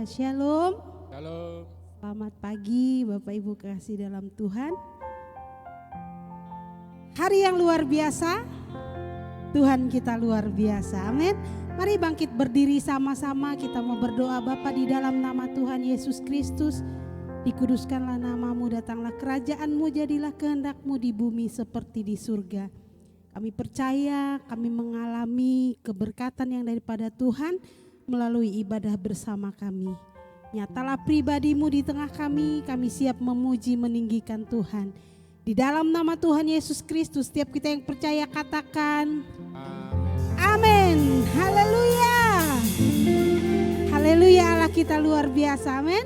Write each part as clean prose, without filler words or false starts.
Shalom. Shalom. Selamat pagi Bapak Ibu kasih dalam Tuhan. Hari yang luar biasa, Tuhan kita luar biasa. Amin. Mari bangkit berdiri sama-sama, kita mau berdoa. Bapa, di dalam nama Tuhan Yesus Kristus, dikuduskanlah namamu, datanglah kerajaanmu, jadilah kehendakmu di bumi seperti di surga. Kami percaya, kami mengalami keberkatan yang daripada Tuhan melalui ibadah bersama kami. Nyatalah pribadimu di tengah kami siap memuji meninggikan Tuhan. Di dalam nama Tuhan Yesus Kristus, setiap kita yang percaya katakan amin. Haleluya. Haleluya, Allah kita luar biasa, amin.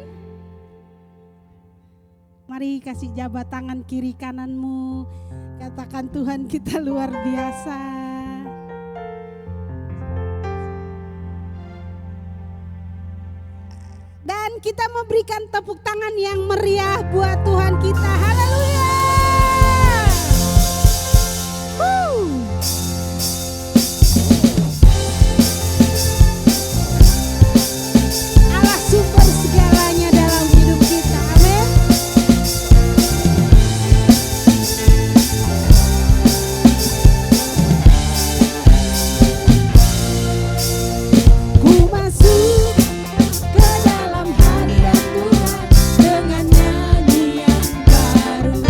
Mari kasih jabat tangan kiri kananmu, katakan Tuhan kita luar biasa. Dan kita memberikan tepuk tangan yang meriah buat Tuhan kita. Haleluya. Allah sumber segalanya dalam hidup kita. Amin. Ku masuk ke dalam hadirat Tuhan dengan nyanyian baru.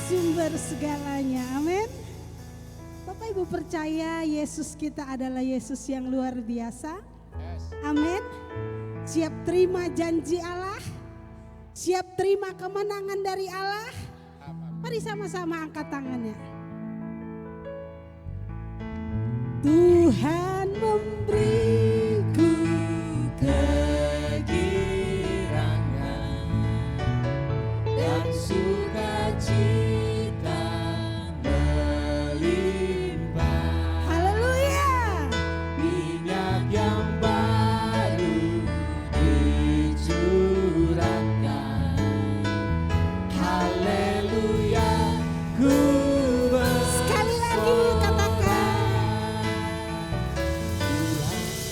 sumber segalanya. Amin. Bapak Ibu percaya Yesus kita adalah Yesus yang luar biasa? Amin. Siap terima janji Allah? Siap terima kemenangan dari Allah? Mari sama-sama angkat tangannya. Tuhan memberiku kegirangan dan sukacita melimpah. Haleluya. Minyak yang baru dicurahkan. Haleluya, ku Sekali lagi katakan. Tuhan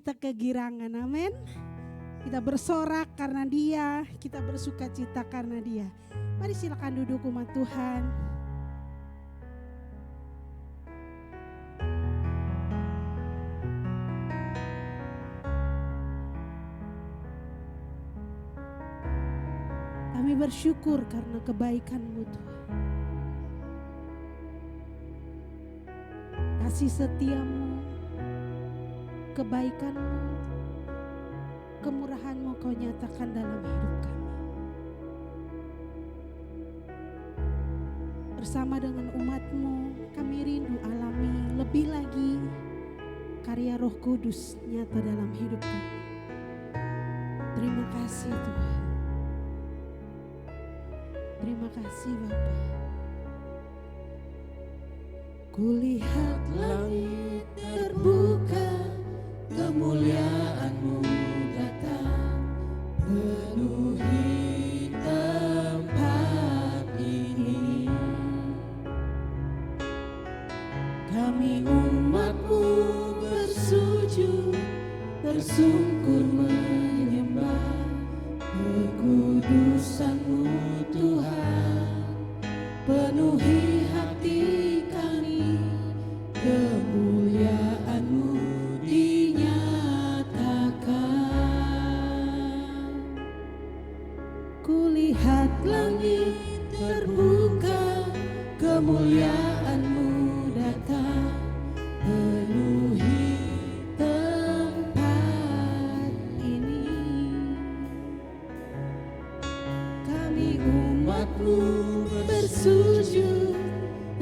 kita kegirangan, amin. Kita bersorak karena Dia, kita bersuka cita karena Dia. Mari silakan duduk umat Tuhan. Kami bersyukur karena kebaikan-Mu Tuhan. Kasih setia-Mu, kebaikan-Mu, kemurahan-Mu Kau nyatakan dalam hidup kami. Bersama dengan umat-Mu, kami rindu alami lebih lagi karya Roh Kudus nyata dalam hidup kami. Terima kasih Tuhan. Terima kasih Bapa. Kulihat langit terbuka, kemuliaan-Mu datang, penuhi tempat ini. Kami umat-Mu bersujud, tersungkur menyembah kekudusan-Mu Tuhan. Penuhi hati kami, kemuliaan-Mu dinyatakan. Kulihat langit terbuka, kemuliaan-Mu datang, penuhi tempat ini. Kami umat-Mu bersujud,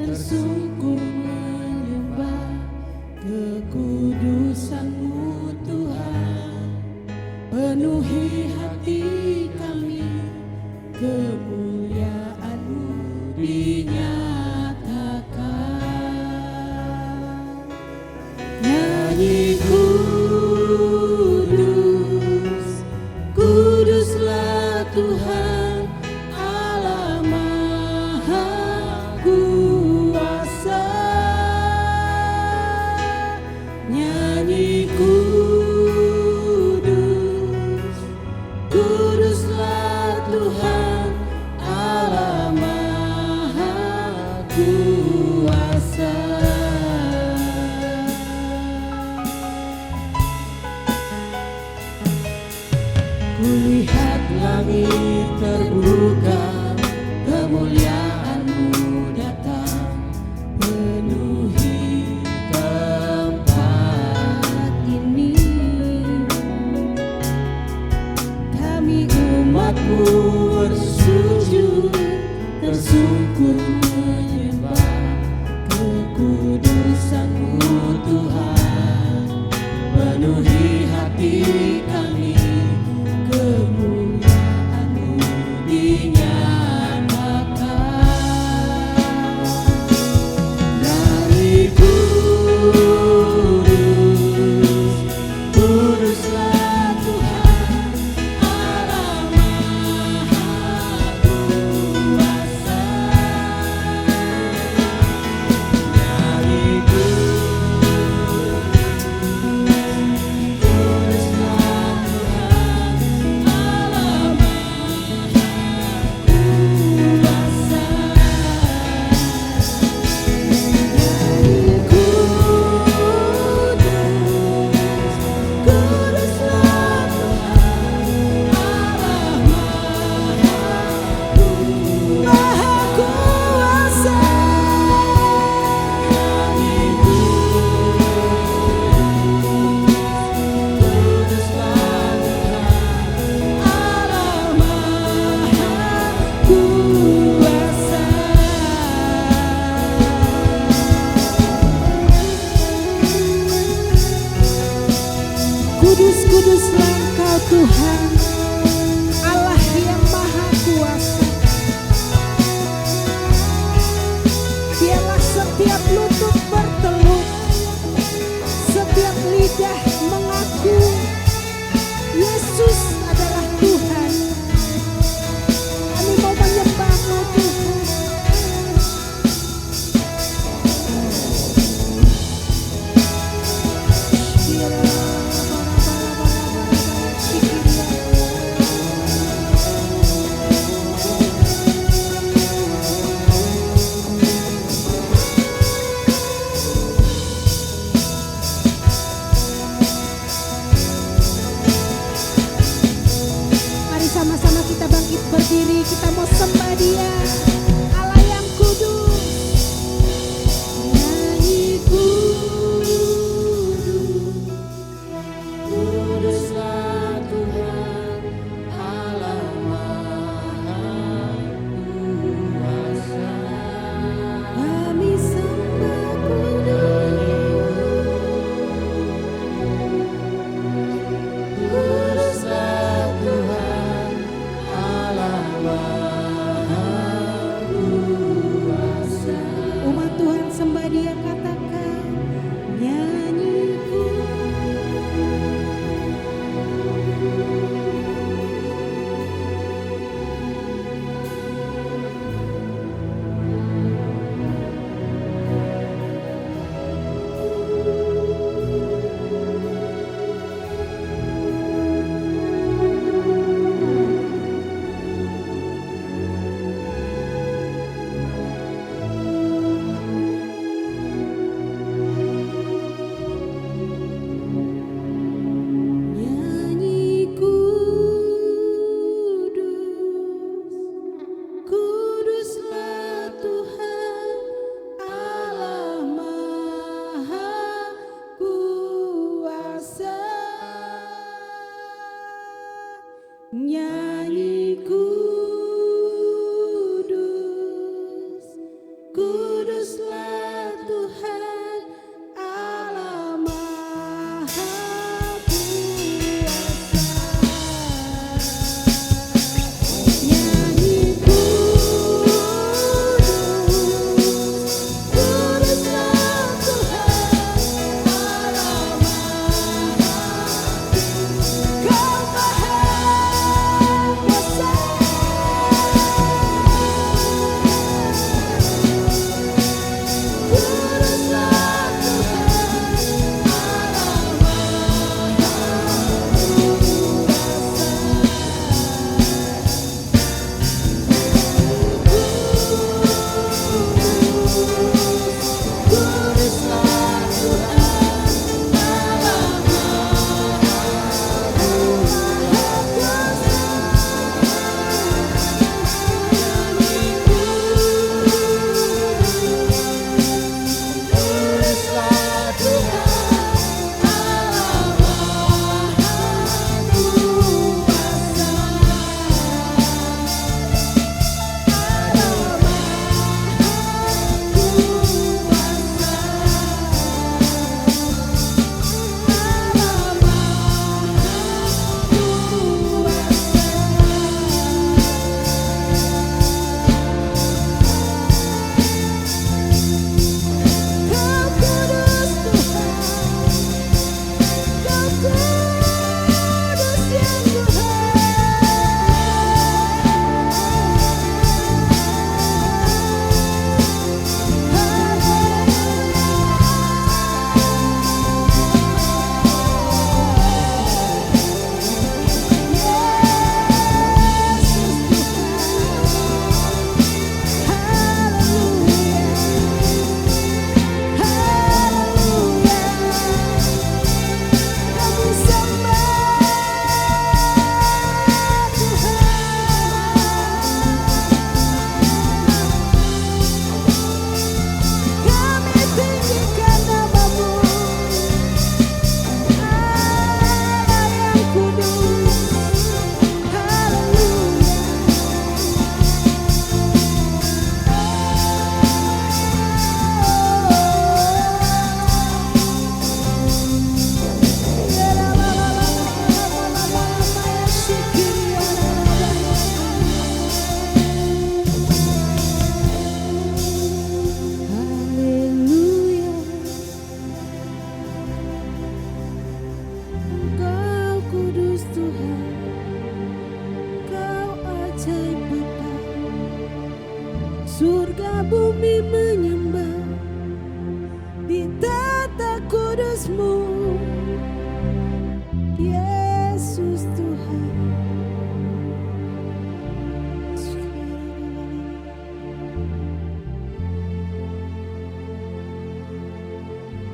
tersungkur menyembah kekudusan-Mu Tuhan. Penuhi hati kami, kemuliaan-Mu dinyatakan. Nyanyi kudus, kuduslah Tuhan Allah Maha Kuasa. Nyanyi kudus, kuduslah Tuhan Allah Maha Kuasa. Kulihat langit terbuka, kemuliaan-Mu datang, penuhi tempat ini. Kami umat-Mu bersujud, tersungkur menyembah kekudusan-Mu Tuhan. Penuhi hati kami, kemuliaan-Mu dinyatakan. Surga bumi menyembah di tata kudus-Mu, Yesus Tuhan.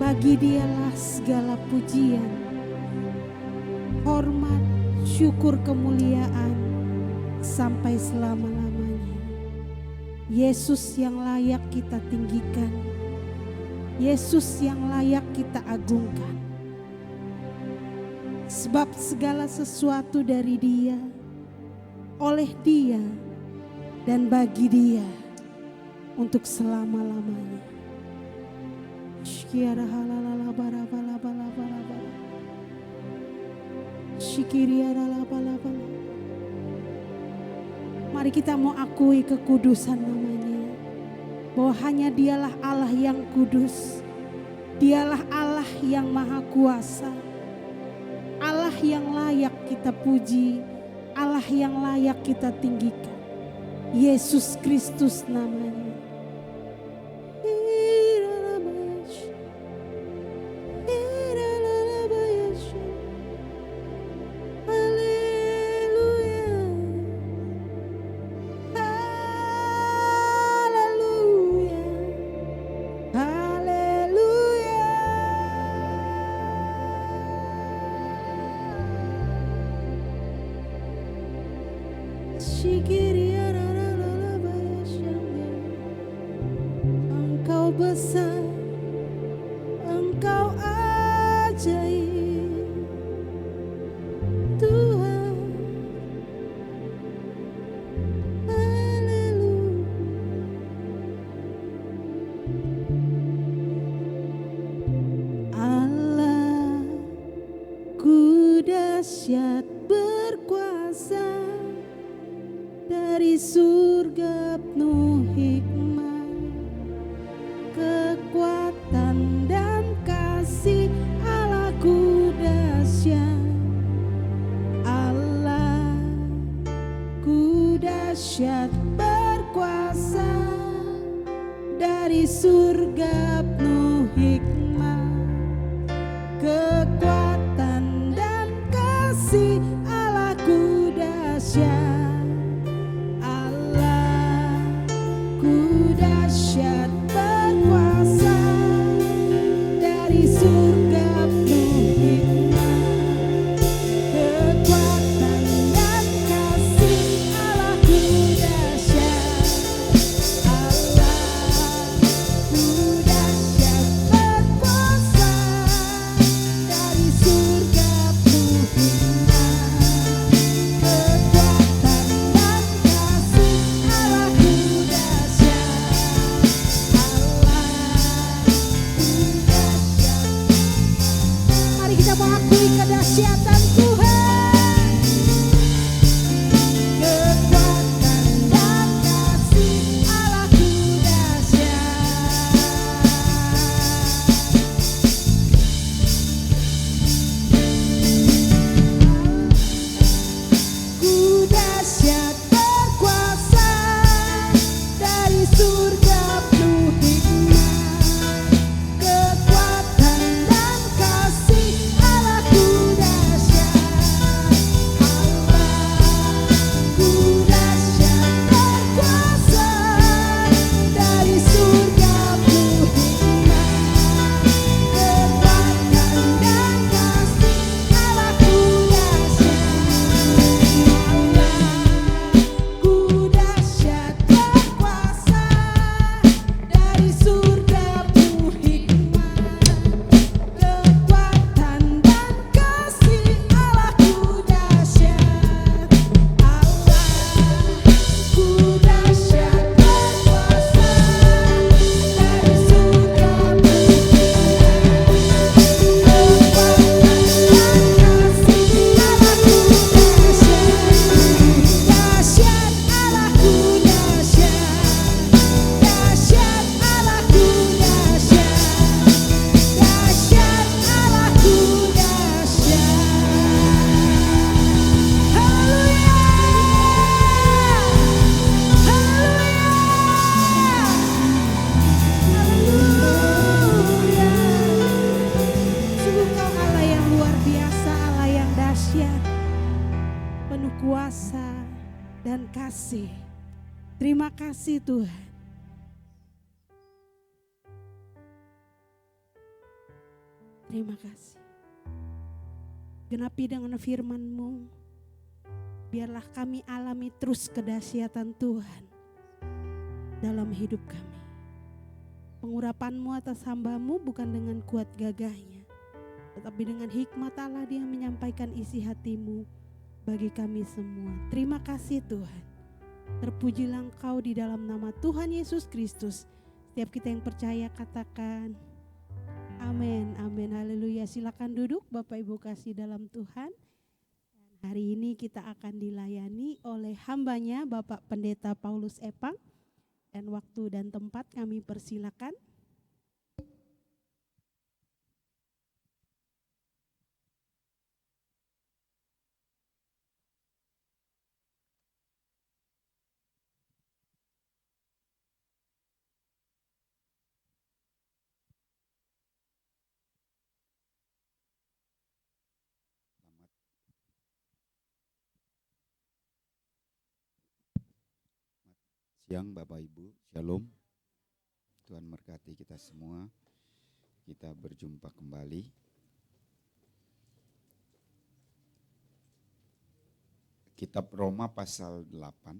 Bagi Dialah segala pujian, hormat, syukur, kemuliaan sampai selama-lamanya. Yesus yang layak kita tinggikan, Yesus yang layak kita agungkan. Sebab segala sesuatu dari Dia, oleh Dia, dan bagi Dia untuk selama-lamanya. Shkiara halalala barabala balabala bala. Shikiriara labala bala. Mari kita mau akui kekudusan namanya, bahwa hanya Dialah Allah yang kudus, Dialah Allah yang maha kuasa, Allah yang layak kita puji, Allah yang layak kita tinggikan. Yesus Kristus namanya. Engkau besar, Engkau ajaib, Tuhan. Haleluya. Allah ku dahsyat berkuasa, dari surga penuh hikmat, kekuatan dan kasih. Allahku dahsyat, Allahku dahsyat berkuasa, dari surga penuh hikmat, kekuatan dan kasih. Allahku dahsyat, dahsyat berkuasa, dari surga penuh hikmat, kekuatan dan kasih. Allahku dahsyat, Allahku Terima kasih Tuhan. Terima kasih. Genapi dengan firman-Mu. Biarlah kami alami terus kedahsyatan Tuhan dalam hidup kami. Pengurapan-Mu atas hamba-Mu bukan dengan kuat gagahnya, tetapi dengan hikmat Allah Dia menyampaikan isi hati-Mu bagi kami semua. Terima kasih Tuhan. Terpujilah Engkau di dalam nama Tuhan Yesus Kristus. Setiap kita yang percaya katakan amin, amin, haleluya. Silakan duduk Bapak Ibu kasih dalam Tuhan. Hari ini kita akan dilayani oleh hambanya Bapak Pendeta Paulus Epang. Dan waktu dan tempat kami persilakan. Siang Bapak Ibu, Shalom. Tuhan memberkati kita semua. Kita berjumpa kembali. Kitab Roma pasal 8.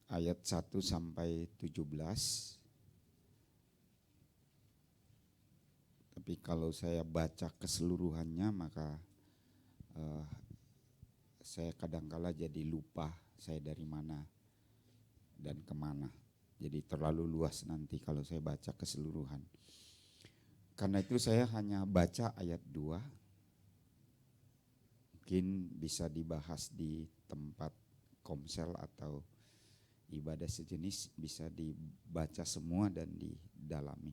Ayat 1 sampai 17. Tapi kalau saya baca keseluruhannya maka saya kadangkala jadi lupa saya dari mana dan kemana. Jadi terlalu luas nanti kalau saya baca keseluruhan. Karena itu saya hanya baca ayat 2. Mungkin bisa dibahas di tempat komsel atau ibadah sejenis, bisa dibaca semua dan didalami.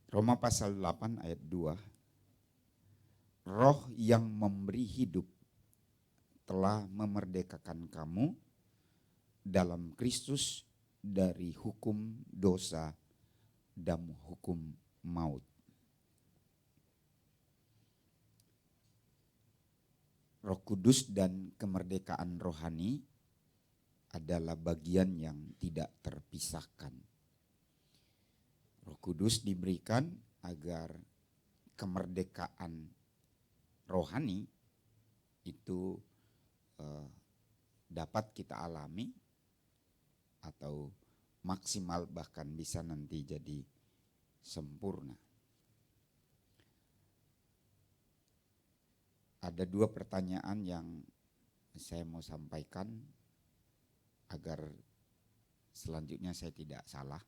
Roma pasal 8 ayat 2. Roh yang memberi hidup telah memerdekakan kamu dalam Kristus dari hukum dosa dan hukum maut. Roh Kudus dan kemerdekaan rohani adalah bagian yang tidak terpisahkan. Roh Kudus diberikan agar kemerdekaan rohani itu dapat kita alami atau maksimal, bahkan bisa nanti jadi sempurna. Ada 2 pertanyaan yang saya mau sampaikan agar selanjutnya saya tidak salah.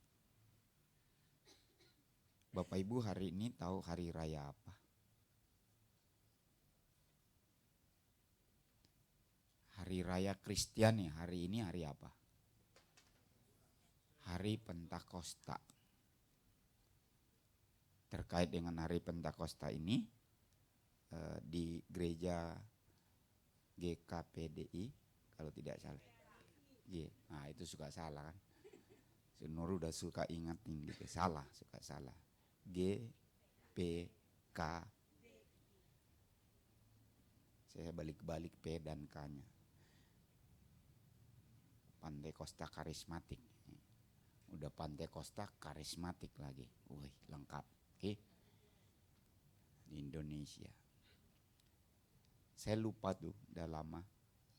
Bapak Ibu hari ini tahu hari raya apa? Hari raya Kristian ya, hari ini hari apa? Hari Pentakosta. Terkait dengan hari Pentakosta ini di gereja GKPDI kalau tidak salah. Nah itu suka salah kan? Nur udah suka ingat nih gitu. Suka salah. GPK. Saya balik-balik P dan K-nya. Pantekosta karismatik. Udah Pantekosta karismatik lagi. Wih, lengkap. Oke. Di Indonesia. Saya lupa tuh, udah lama.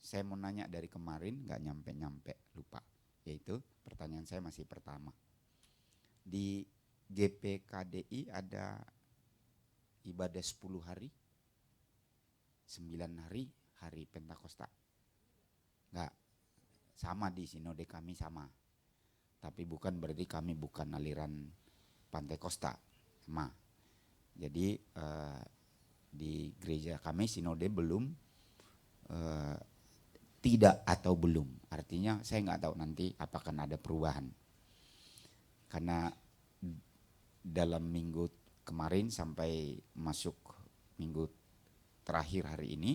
Saya mau nanya dari kemarin gak nyampe-nyampe, lupa. Yaitu pertanyaan saya masih pertama. Di GPKDI ada ibadah 10 hari, 9 hari, hari Pentakosta. Enggak, sama di sinode kami sama. Tapi bukan berarti kami bukan aliran Pentakosta, sama. Jadi di gereja kami sinode belum, tidak atau belum. Artinya saya nggak tahu nanti apakah ada perubahan. Karena dalam minggu kemarin sampai masuk minggu terakhir hari ini,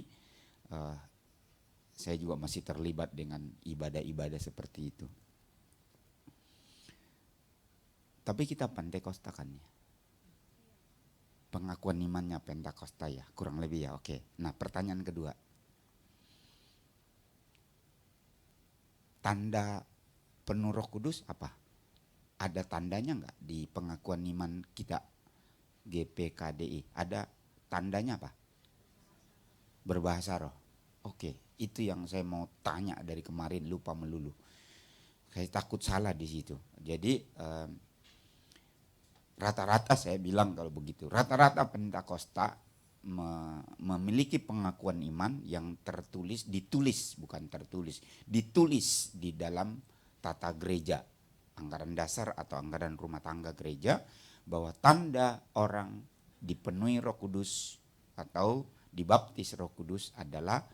saya juga masih terlibat dengan ibadah-ibadah seperti itu. Tapi kita Pantekosta kan ya. pengakuan imannya Pentakosta ya, kurang lebih ya, oke. Nah pertanyaan kedua, tanda penuh Roh Kudus apa? Ada tandanya nggak di pengakuan iman kita GPKDI? Ada tandanya apa? Berbahasa roh. Oke, itu yang saya mau tanya dari kemarin, lupa melulu. Saya takut salah di situ. Jadi rata-rata saya bilang kalau begitu, rata-rata Pentakosta memiliki pengakuan iman yang ditulis di dalam tata gereja, anggaran dasar atau anggaran rumah tangga gereja, bahwa tanda orang dipenuhi Roh Kudus atau dibaptis Roh Kudus adalah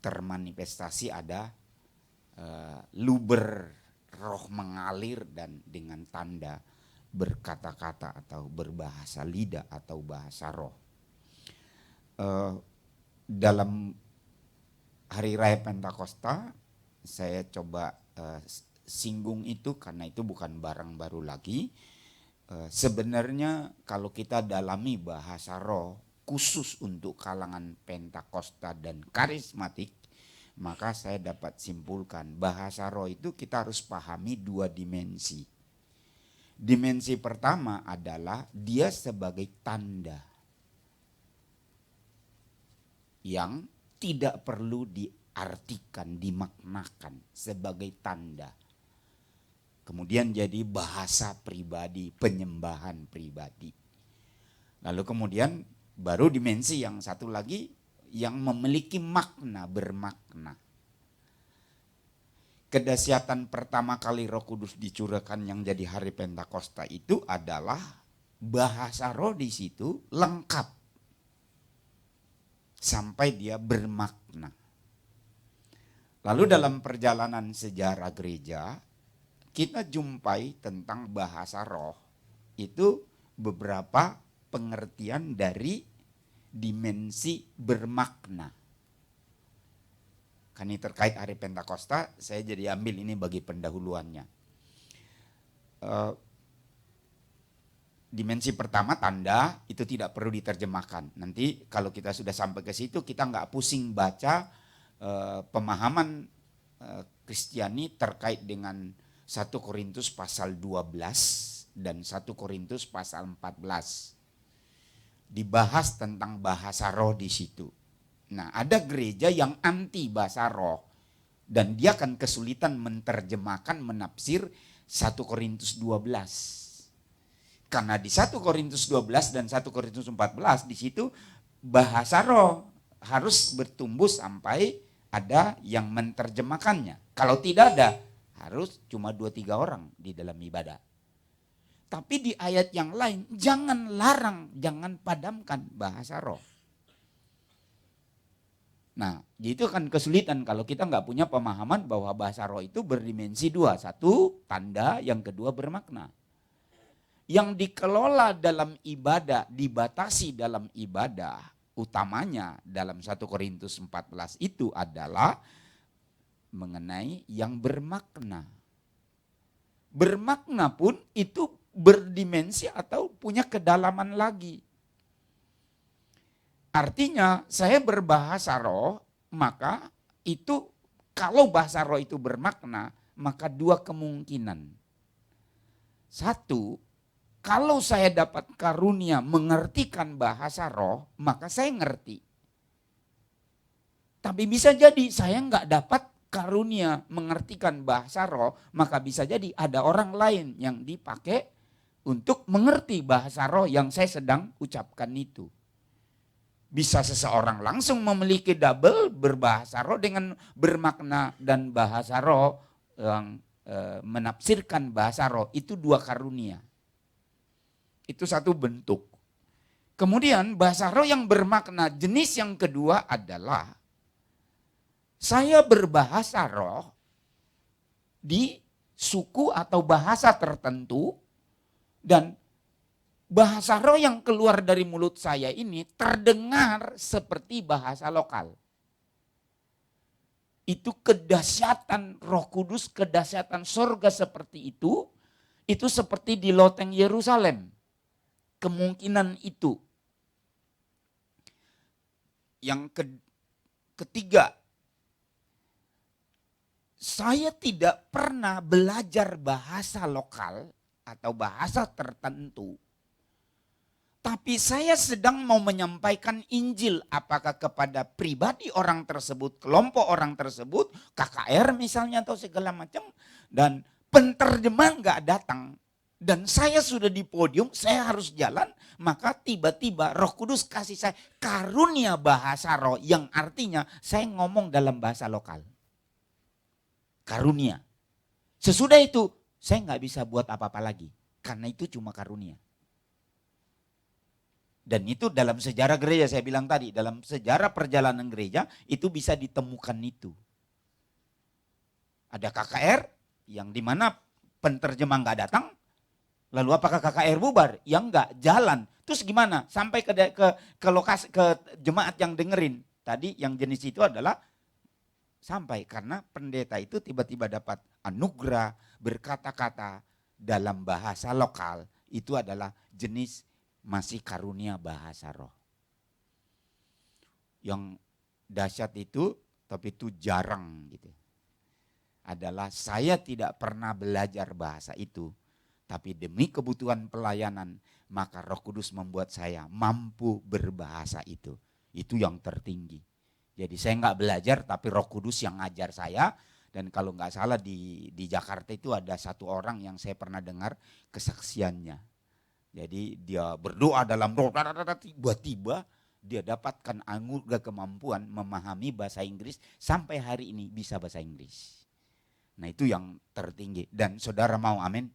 termanifestasi ada luber roh mengalir dan dengan tanda berkata-kata atau berbahasa lidah atau bahasa roh. Dalam hari raya Pentakosta saya coba singgung itu karena itu bukan barang baru lagi. Sebenarnya kalau kita dalami bahasa roh khusus untuk kalangan Pentakosta dan karismatik, maka saya dapat simpulkan bahasa roh itu kita harus pahami dua dimensi. Dimensi pertama adalah dia sebagai tanda yang tidak perlu diartikan, dimaknakan sebagai tanda. Kemudian jadi bahasa pribadi, penyembahan pribadi. Lalu kemudian baru dimensi yang satu lagi yang memiliki makna, bermakna. Kedahsyatan pertama kali Roh Kudus dicurahkan yang jadi hari Pentakosta itu adalah bahasa roh di situ lengkap sampai dia bermakna. Lalu dalam perjalanan sejarah gereja kita jumpai tentang bahasa roh itu beberapa pengertian dari dimensi bermakna. Kan ini terkait hari Pentakosta, saya jadi ambil ini bagi pendahuluannya. Dimensi pertama tanda itu tidak perlu diterjemahkan. Nanti kalau kita sudah sampai ke situ kita nggak pusing baca pemahaman Kristiani terkait dengan 1 Korintus pasal 12 dan 1 Korintus pasal 14. Dibahas tentang bahasa roh di situ. Nah, ada gereja yang anti bahasa roh dan dia akan kesulitan menerjemahkan, menafsir 1 Korintus 12. Karena di 1 Korintus 12 dan 1 Korintus 14 di situ bahasa roh harus bertumbuh sampai ada yang menerjemahkannya. Kalau tidak ada, harus cuma 2-3 orang di dalam ibadah. Tapi di ayat yang lain, jangan larang, jangan padamkan bahasa roh. Nah, itu kan kesulitan kalau kita nggak punya pemahaman bahwa bahasa roh itu berdimensi dua. Satu, tanda, yang kedua bermakna. Yang dikelola dalam ibadah, dibatasi dalam ibadah, utamanya dalam 1 Korintus 14 itu adalah mengenai yang bermakna. Bermakna pun itu berdimensi atau punya kedalaman lagi. Artinya saya berbahasa roh, maka itu kalau bahasa roh itu bermakna, maka dua kemungkinan. Satu, kalau saya dapat karunia mengertikan bahasa roh, maka saya ngerti. Tapi bisa jadi saya nggak dapat karunia mengertikan bahasa roh, maka bisa jadi ada orang lain yang dipakai untuk mengerti bahasa roh yang saya sedang ucapkan itu. Bisa seseorang langsung memiliki double berbahasa roh dengan bermakna dan bahasa roh yang menafsirkan bahasa roh, itu dua karunia. Itu satu bentuk. Kemudian bahasa roh yang bermakna jenis yang kedua adalah saya berbahasa roh di suku atau bahasa tertentu dan bahasa roh yang keluar dari mulut saya ini terdengar seperti bahasa lokal. Itu kedahsyatan Roh Kudus, kedahsyatan sorga seperti itu seperti di loteng Yerusalem. kemungkinan itu. Yang ketiga, saya tidak pernah belajar bahasa lokal atau bahasa tertentu. Tapi saya sedang mau menyampaikan Injil, apakah kepada pribadi orang tersebut, kelompok orang tersebut, KKR misalnya atau segala macam. Dan penterjemah nggak datang. Dan saya sudah di podium, saya harus jalan. Maka tiba-tiba Roh Kudus kasih saya karunia bahasa roh, yang artinya saya ngomong dalam bahasa lokal. Karunia. Sesudah itu saya nggak bisa buat apa-apa lagi. Karena itu cuma karunia. Dan itu dalam sejarah gereja, saya bilang tadi, dalam sejarah perjalanan gereja itu bisa ditemukan itu. Ada KKR yang dimana penterjemah nggak datang, lalu apakah KKR bubar? Ya enggak, jalan. Terus gimana? Sampai ke lokasi, ke jemaat yang dengerin. Tadi yang jenis itu adalah sampai karena pendeta itu tiba-tiba dapat anugerah berkata-kata dalam bahasa lokal. Itu adalah jenis masih karunia bahasa roh. Yang dahsyat itu, tapi itu jarang gitu. Adalah saya tidak pernah belajar bahasa itu. Tapi demi kebutuhan pelayanan, maka Roh Kudus membuat saya mampu berbahasa itu. Itu yang tertinggi. Jadi saya nggak belajar, tapi Roh Kudus yang ngajar saya. Dan kalau nggak salah di Jakarta itu ada satu orang yang saya pernah dengar kesaksiannya. Jadi dia berdoa dalam roh, tiba-tiba dia dapatkan anugerah kemampuan memahami bahasa Inggris, sampai hari ini bisa bahasa Inggris. Nah itu yang tertinggi. Dan saudara mau amin?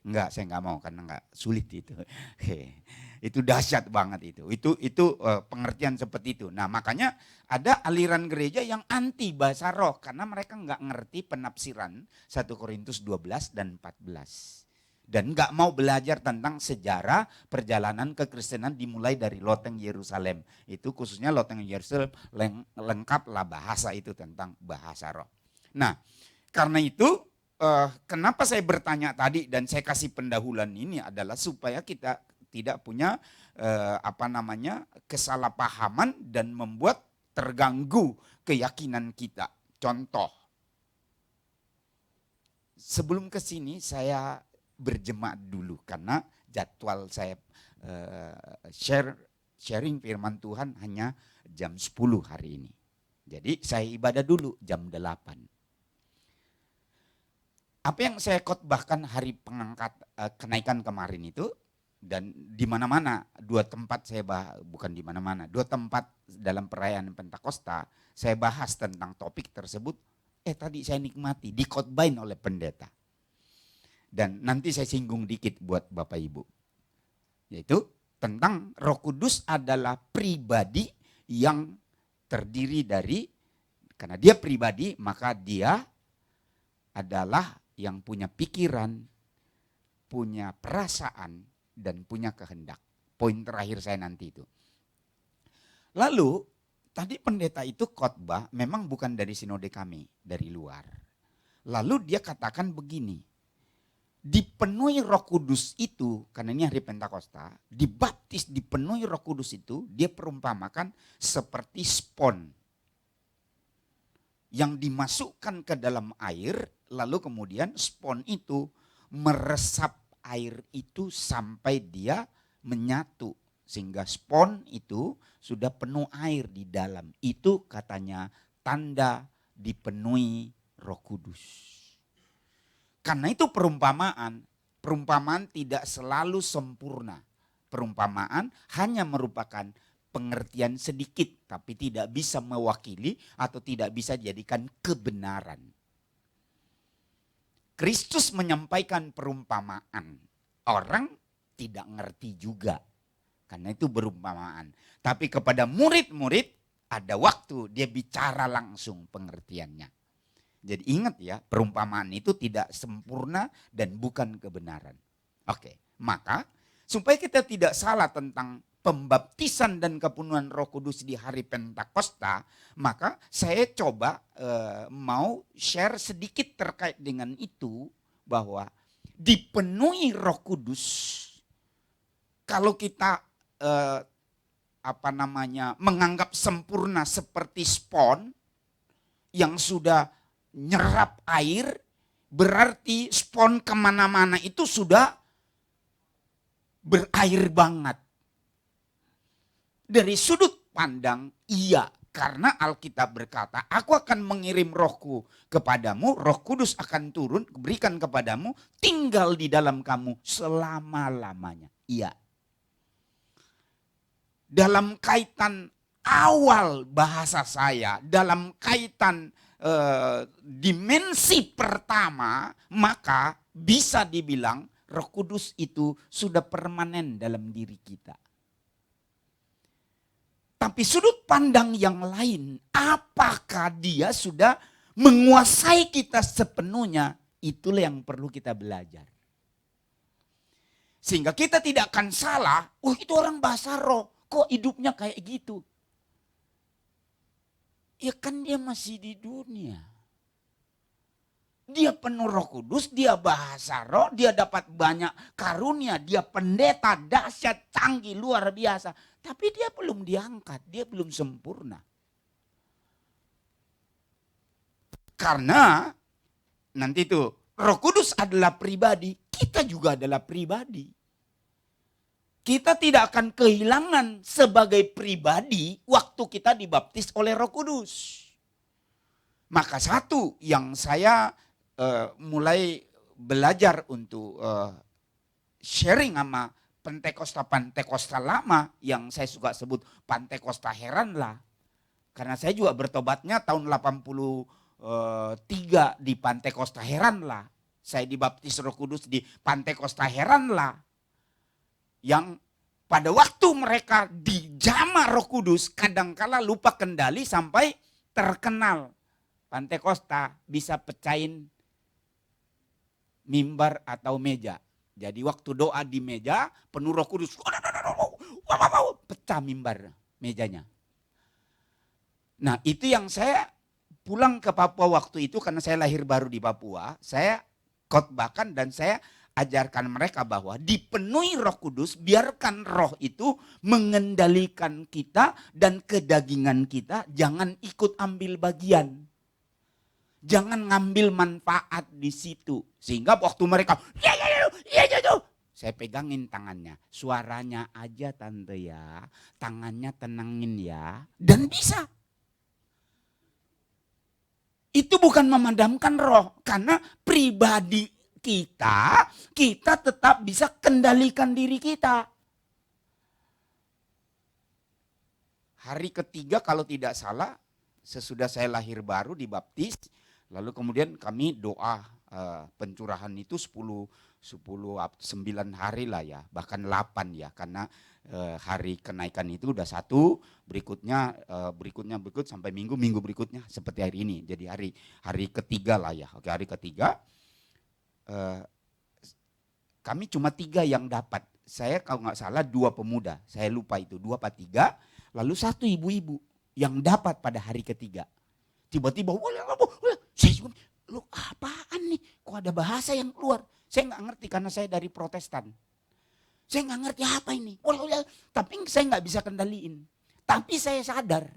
Enggak, saya enggak mau karena enggak sulit itu. Itu dahsyat banget itu. Itu pengertian seperti itu. Nah makanya ada aliran gereja yang anti bahasa roh karena mereka enggak ngerti penafsiran 1 Korintus 12 dan 14. Dan enggak mau belajar tentang sejarah perjalanan kekristenan dimulai dari loteng Yerusalem. Itu khususnya loteng Yerusalem lengkaplah bahasa itu tentang bahasa roh. Nah karena itu kenapa saya bertanya tadi dan saya kasih pendahuluan ini adalah supaya kita tidak punya kesalahpahaman dan membuat terganggu keyakinan kita. Contoh, sebelum ke sini saya berjemaat dulu karena jadwal saya sharing firman Tuhan hanya jam 10 hari ini. Jadi saya ibadah dulu jam 8. Apa yang saya khotbahkan hari kenaikan kemarin itu, dan di mana-mana dua tempat saya bukan di mana-mana, dua tempat dalam perayaan Pentakosta saya bahas tentang topik tersebut. Tadi saya nikmati dikhotbahin oleh pendeta. Dan nanti saya singgung dikit buat Bapak Ibu. Yaitu tentang Roh Kudus adalah pribadi yang terdiri dari, karena dia pribadi maka dia adalah yang punya pikiran, punya perasaan, dan punya kehendak. Poin terakhir saya nanti itu. Lalu tadi pendeta itu khotbah memang bukan dari sinode kami, dari luar. Lalu dia katakan begini, dipenuhi Roh Kudus itu, karena ini hari Pentakosta, dibaptis dipenuhi Roh Kudus itu, dia perumpamakan seperti spon yang dimasukkan ke dalam air, lalu kemudian spon itu meresap air itu sampai dia menyatu, sehingga spon itu sudah penuh air di dalam. Itu katanya tanda dipenuhi Roh Kudus. Karena itu perumpamaan tidak selalu sempurna. Perumpamaan hanya merupakan pengertian sedikit, tapi tidak bisa mewakili atau tidak bisa dijadikan kebenaran. Kristus menyampaikan perumpamaan, orang tidak ngerti juga, karena itu perumpamaan. Tapi kepada murid-murid ada waktu dia bicara langsung pengertiannya. Jadi ingat ya, perumpamaan itu tidak sempurna dan bukan kebenaran. Oke, maka supaya kita tidak salah tentang pembaptisan dan kepenuhan Roh Kudus di hari Pentakosta, maka saya coba mau share sedikit terkait dengan itu, bahwa dipenuhi Roh Kudus kalau kita menganggap sempurna seperti spons yang sudah nyerap air, berarti spons kemana-mana itu sudah berair banget. Dari sudut pandang iya, karena Alkitab berkata, aku akan mengirim rohku kepadamu, Roh Kudus akan turun, berikan kepadamu, tinggal di dalam kamu selama-lamanya. Iya. Dalam kaitan awal bahasa saya, dalam kaitan dimensi pertama, maka bisa dibilang Roh Kudus itu sudah permanen dalam diri kita. Tapi sudut pandang yang lain, apakah dia sudah menguasai kita sepenuhnya? Itulah yang perlu kita belajar. Sehingga kita tidak akan salah, itu orang bahasa roh. Kok hidupnya kayak gitu? Ya kan dia masih di dunia. Dia penuh Roh Kudus, dia bahasa roh, dia dapat banyak karunia, dia pendeta dahsyat, canggih, luar biasa. Tapi dia belum diangkat, dia belum sempurna. Karena nanti itu Roh Kudus adalah pribadi, kita juga adalah pribadi. Kita tidak akan kehilangan sebagai pribadi waktu kita dibaptis oleh Roh Kudus. Maka satu yang saya mulai belajar untuk sharing sama Pentekosta lama yang saya suka sebut Pentekosta heran lah. Karena saya juga bertobatnya tahun 83 di Pentekosta heran lah. Saya dibaptis Roh Kudus di Pentekosta heran lah. Yang pada waktu mereka dijamah Roh Kudus kadangkala lupa kendali sampai terkenal. Pentekosta bisa pecahin mimbar atau meja. Jadi waktu doa di meja penuh Roh Kudus, pecah mimbar mejanya. Nah itu yang saya pulang ke Papua waktu itu karena saya lahir baru di Papua. Saya khotbahkan dan saya ajarkan mereka bahwa dipenuhi Roh Kudus, biarkan roh itu mengendalikan kita dan kedagingan kita, jangan ikut ambil bagian. Jangan ngambil manfaat di situ. Sehingga waktu mereka, ya, saya pegangin tangannya. Suaranya aja tante ya, tangannya tenangin ya. Dan bisa. Itu bukan memadamkan roh, karena pribadi kita tetap bisa kendalikan diri kita. Hari ketiga kalau tidak salah, sesudah saya lahir baru dibaptis, lalu kemudian kami doa pencurahan itu 9 hari lah ya, bahkan 8 ya, karena hari kenaikan itu udah 1, berikutnya sampai minggu berikutnya seperti hari ini. Jadi hari ketiga lah ya. Oke, hari ketiga kami cuma 3 yang dapat. Saya kalau nggak salah 2 pemuda, saya lupa itu 2 apa 3, lalu 1 ibu-ibu yang dapat pada hari ketiga. Tiba-tiba, saya juga, lu apaan nih? Kok ada bahasa yang keluar? Saya nggak ngerti karena saya dari Protestan. Saya nggak ngerti apa ini. Tapi saya nggak bisa kendaliin. Tapi saya sadar.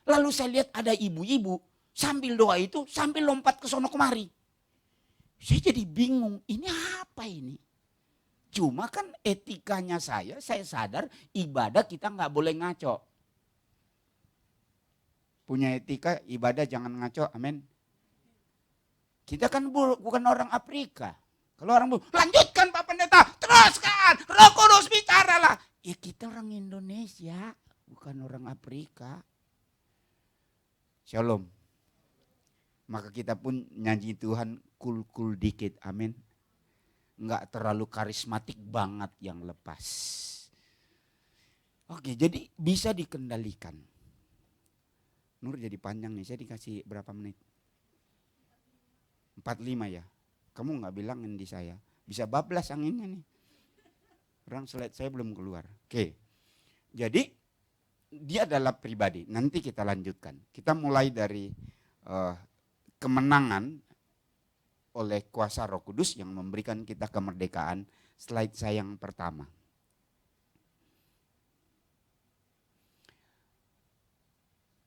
Lalu saya lihat ada ibu-ibu sambil doa itu sambil lompat ke sono kemari. Saya jadi bingung, ini apa ini? Cuma kan etikanya saya sadar ibadah kita nggak boleh ngaco. Punya etika ibadah jangan ngaco, amin. Kita kan bukan orang Afrika. Kalau orang lanjutkan Pak Pendeta, teruskan, Roh Kudus bicaralah. Ya kita orang Indonesia, bukan orang Afrika. Shalom. Maka kita pun nyanyi Tuhan cool dikit, amin. Enggak terlalu karismatik banget yang lepas. Oke, jadi bisa dikendalikan. Nur jadi panjang nih, saya dikasih berapa menit? 45 ya. Kamu nggak bilangin di saya. Bisa bablas anginnya nih. Orang slide saya belum keluar. Oke. Jadi dia adalah pribadi. Nanti kita lanjutkan. Kita mulai dari kemenangan oleh kuasa Roh Kudus yang memberikan kita kemerdekaan. Slide saya yang pertama.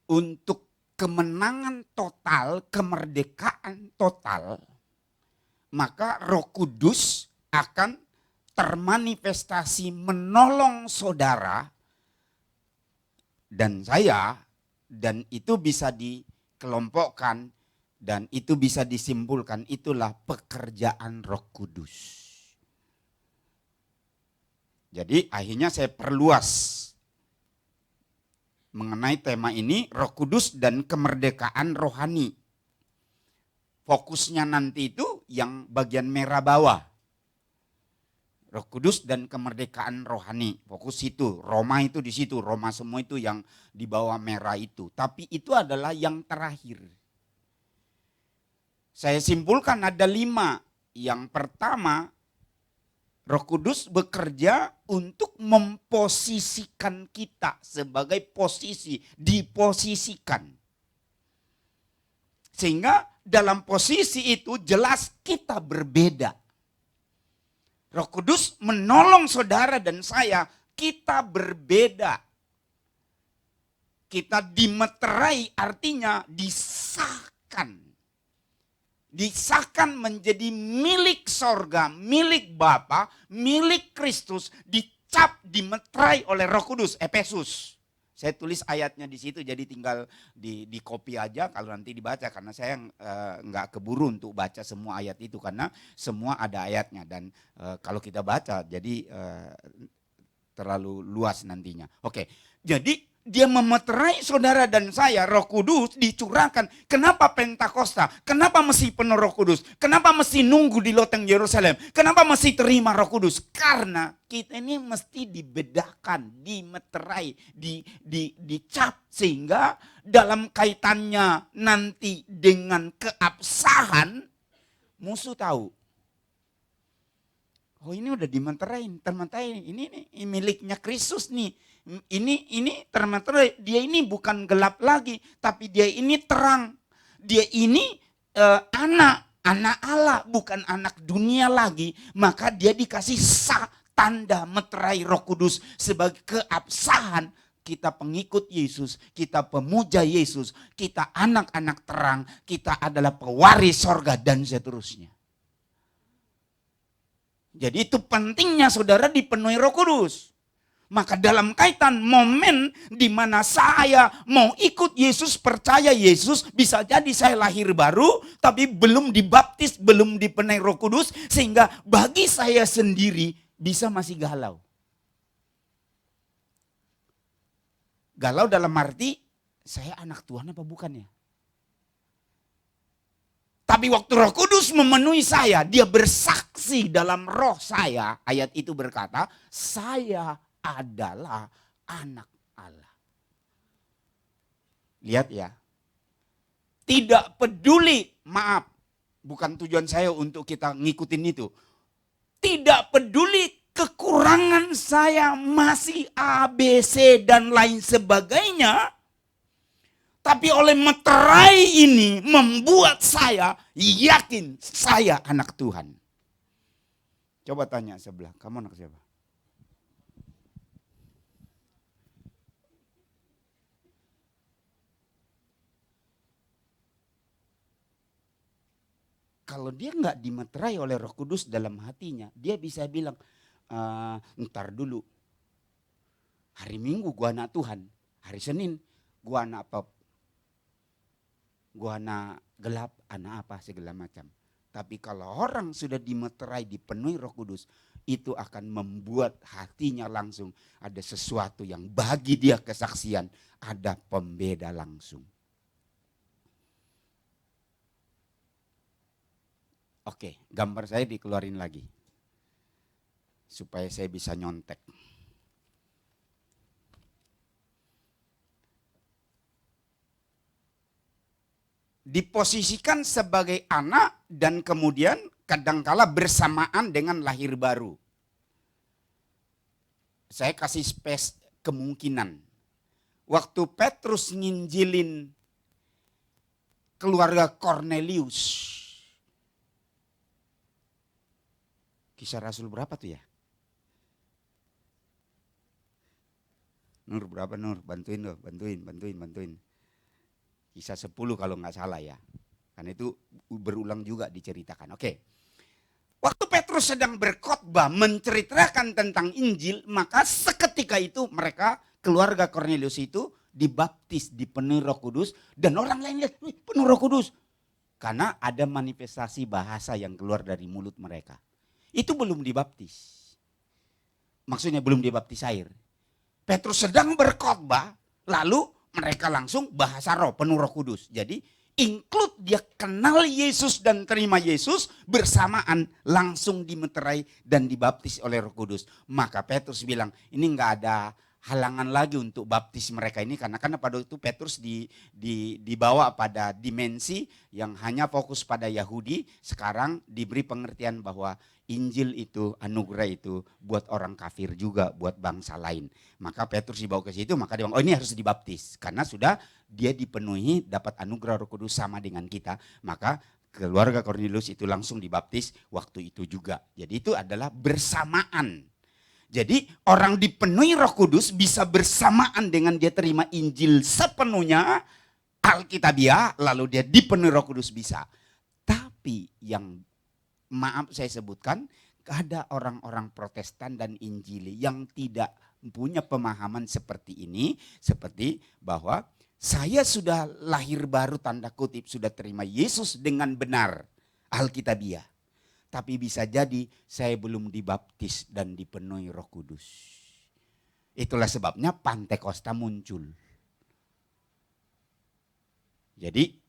untuk kemenangan total, kemerdekaan total, maka Roh Kudus akan termanifestasi menolong saudara dan saya, dan itu bisa dikelompokkan dan itu bisa disimpulkan, itulah pekerjaan Roh Kudus. Jadi akhirnya saya perluas mengenai tema ini, Roh Kudus dan kemerdekaan rohani. Fokusnya nanti itu yang bagian merah bawah. Roh Kudus dan kemerdekaan rohani. Fokus itu, Roma itu di situ, Roma semua itu yang di bawah merah itu. Tapi itu adalah yang terakhir. Saya simpulkan ada 5. Yang pertama, Roh Kudus bekerja untuk memposisikan kita sebagai posisi, diposisikan. Sehingga dalam posisi itu jelas kita berbeda. Roh Kudus menolong saudara dan saya, kita berbeda. Kita dimeterai artinya disahkan. Disahkan menjadi milik sorga, milik Bapa, milik Kristus, dicap, dimeterai oleh Roh Kudus, Efesus. Saya tulis ayatnya di situ, jadi tinggal di copy aja kalau nanti dibaca, karena saya nggak keburu untuk baca semua ayat itu, karena semua ada ayatnya, dan kalau kita baca jadi terlalu luas nantinya. Oke, jadi dia memeterai saudara dan saya, Roh Kudus dicurahkan. Kenapa Pentakosta? Kenapa mesti penuh Roh Kudus? Kenapa mesti nunggu di loteng Yerusalem? Kenapa mesti terima Roh Kudus? Karena kita ini mesti dibedakan, dimeterai, dicap, sehingga dalam kaitannya nanti dengan keabsahan, musuh tahu. Oh, ini udah dimeterai, termeterai. Ini miliknya Kristus nih. Ini termeterai. Dia ini bukan gelap lagi, tapi dia ini terang. Dia ini anak Allah, bukan anak dunia lagi. Maka dia dikasih tanda meterai Roh Kudus sebagai keabsahan. Kita pengikut Yesus, kita pemuja Yesus, kita anak-anak terang, kita adalah pewaris sorga dan seterusnya. Jadi itu pentingnya saudara dipenuhi Roh Kudus. Maka dalam kaitan momen di mana saya mau ikut Yesus, percaya Yesus, bisa jadi saya lahir baru tapi belum dibaptis, belum dipenuhi Roh Kudus, sehingga bagi saya sendiri bisa masih galau. Galau dalam arti saya anak Tuhan apa bukan ya? Tapi waktu Roh Kudus memenuhi saya, dia bersaksi dalam roh saya. Ayat itu berkata, saya adalah anak Allah. Lihat ya. Tidak peduli, maaf, bukan tujuan saya untuk kita ngikutin itu. Tidak peduli kekurangan saya masih A, B, C dan lain sebagainya. Tapi oleh meterai ini membuat saya yakin saya anak Tuhan. Coba tanya sebelah, kamu anak siapa? Kalau dia nggak dimeterai oleh Roh Kudus dalam hatinya, dia bisa bilang, ntar dulu. Hari Minggu gua anak Tuhan, hari Senin gua anak apa? Gua anak gelap, anak apa, segala macam. Tapi kalau orang sudah dimeterai, dipenuhi Roh Kudus, itu akan membuat hatinya langsung ada sesuatu yang bagi dia kesaksian, ada pembeda langsung. Oke, gambar saya dikeluarin lagi. Supaya saya bisa nyontek. Diposisikan sebagai anak dan kemudian kadangkala bersamaan dengan lahir baru. Saya kasih space kemungkinan. Waktu Petrus nginjilin keluarga Cornelius. Kisah Rasul berapa tuh ya? Nur berapa Nur? Bantuin loh, bantuin. Kisah 10 kalau nggak salah ya. Karena itu berulang juga diceritakan. Oke. Waktu Petrus sedang berkhotbah menceritakan tentang Injil, maka seketika itu mereka, keluarga Kornelius itu dibaptis, dipenuhi Roh Kudus, dan orang lain lihat, penuh Roh Kudus. Karena ada manifestasi bahasa yang keluar dari mulut mereka. Itu belum dibaptis. Maksudnya belum dibaptis air. Petrus sedang berkhotbah, lalu mereka langsung bahasa roh, penuh Roh Kudus. Jadi include dia kenal Yesus dan terima Yesus bersamaan langsung dimeterai dan dibaptis oleh Roh Kudus. Maka Petrus bilang, ini enggak ada halangan lagi untuk baptis mereka ini, karena pada itu Petrus dibawa pada dimensi yang hanya fokus pada Yahudi. Sekarang diberi pengertian bahwa Injil itu, anugerah itu buat orang kafir juga, buat bangsa lain. Maka Petrus dibawa ke situ, maka dia bilang, oh ini harus dibaptis. Karena sudah dia dipenuhi, dapat anugerah Roh Kudus sama dengan kita. Maka keluarga Kornelius itu langsung dibaptis waktu itu juga. Jadi itu adalah bersamaan. Jadi orang dipenuhi Roh Kudus bisa bersamaan dengan dia terima Injil sepenuhnya, Alkitabiah, lalu dia dipenuhi Roh Kudus bisa. Tapi yang maaf saya sebutkan, ada orang-orang Protestan dan Injili yang tidak punya pemahaman seperti ini, seperti bahwa saya sudah lahir baru tanda kutip, sudah terima Yesus dengan benar, Alkitabiah. Tapi bisa jadi saya belum dibaptis dan dipenuhi Roh Kudus. Itulah sebabnya Pantekosta muncul. Jadi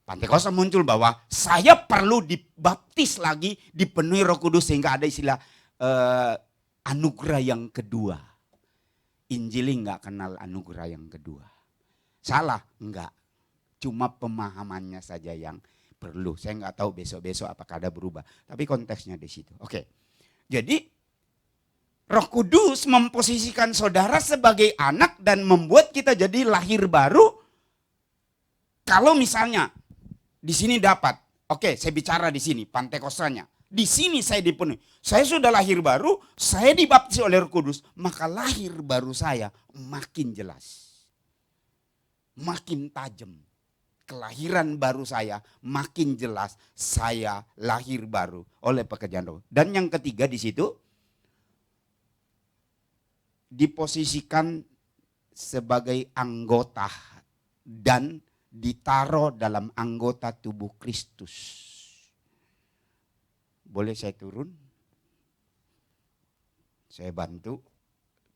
Pantekosta muncul bahwa saya perlu dibaptis lagi, dipenuhi Roh Kudus, sehingga ada istilah anugerah yang kedua. Injili enggak kenal anugerah yang kedua. Salah? Enggak. Cuma pemahamannya saja yang perlu. Saya nggak tahu besok-besok apakah ada berubah. Tapi konteksnya di situ. Oke. Jadi Roh Kudus memposisikan saudara sebagai anak dan membuat kita jadi lahir baru. Kalau misalnya di sini dapat, oke, saya bicara di sini Pantekostanya. Di sini saya dipenuhi. Saya sudah lahir baru, saya dibaptis oleh Roh Kudus, maka lahir baru saya makin jelas. Makin tajam. Kelahiran baru saya makin jelas, saya lahir baru oleh pekerjaan Roh. Dan yang ketiga di situ diposisikan sebagai anggota dan ditaruh dalam anggota tubuh Kristus. Boleh saya turun? Saya bantu,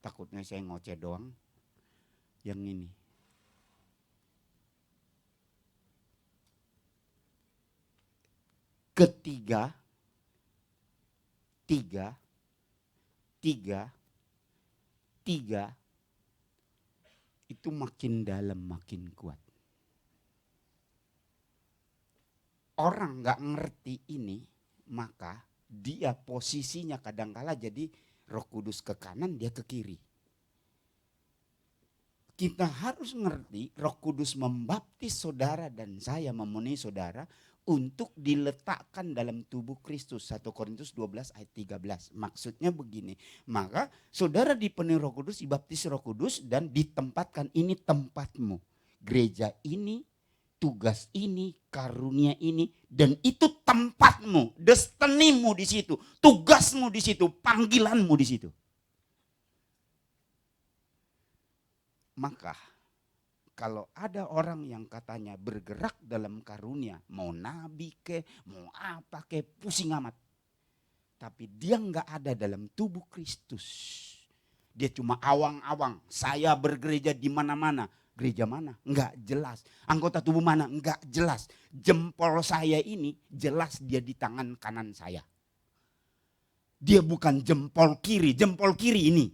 takutnya saya ngoceh doang. Yang ini. Ketiga, tiga, itu makin dalam makin kuat. Orang gak ngerti ini, maka dia posisinya kadangkala jadi Roh Kudus ke kanan, dia ke kiri. Kita harus ngerti Roh Kudus membaptis saudara dan saya memenuhi saudara untuk diletakkan dalam tubuh Kristus. 1 Korintus 12 ayat 13. Maksudnya begini, maka saudara dipenuhi Roh Kudus, dibaptis Roh Kudus dan ditempatkan, ini tempatmu. Gereja ini, tugas ini, karunia ini, dan itu tempatmu, destinimu di situ, tugasmu di situ, panggilanmu di situ. Maka kalau ada orang yang katanya bergerak dalam karunia, mau nabi ke, mau apa ke, pusing amat. Tapi dia enggak ada dalam tubuh Kristus. Dia cuma awang-awang, saya bergereja di mana-mana. Gereja mana? Enggak jelas. Anggota tubuh mana? Enggak jelas. Jempol saya ini jelas dia di tangan kanan saya. Dia bukan jempol kiri ini.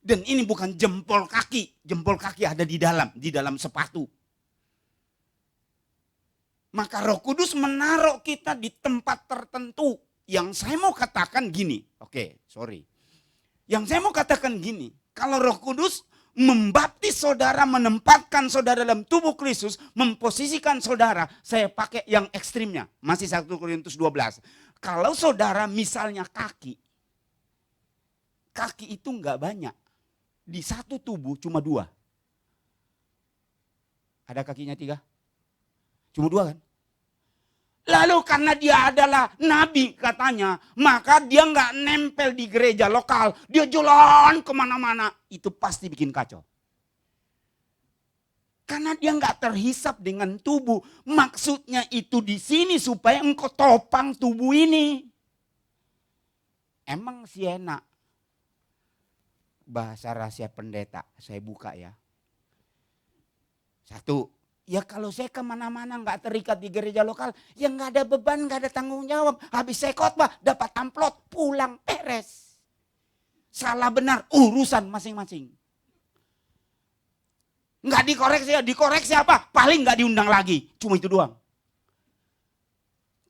Dan ini bukan jempol kaki ada di dalam sepatu. Maka Roh Kudus menaruh kita di tempat tertentu. Yang saya mau katakan gini, Yang saya mau katakan gini, kalau Roh Kudus membaptis saudara, menempatkan saudara dalam tubuh Kristus, memposisikan saudara, saya pakai yang ekstrimnya, masih 1 Korintus 12. Kalau saudara misalnya kaki itu enggak banyak. Di satu tubuh cuma 2. Ada kakinya 3? Cuma 2 kan? Lalu karena dia adalah nabi katanya, maka dia nggak nempel di gereja lokal. Dia jalan kemana-mana. Itu pasti bikin kacau. Karena dia nggak terhisap dengan tubuh. Maksudnya itu di sini supaya engkau topang tubuh ini. Emang sih enak. Bahasa rahasia pendeta, saya buka ya. 1, ya kalau saya kemana-mana nggak terikat di gereja lokal, ya nggak ada beban, nggak ada tanggung jawab. Habis saya khotbah, dapat amplop, pulang, beres. Salah benar, urusan masing-masing. Nggak dikoreksi apa? Paling nggak diundang lagi, cuma itu doang.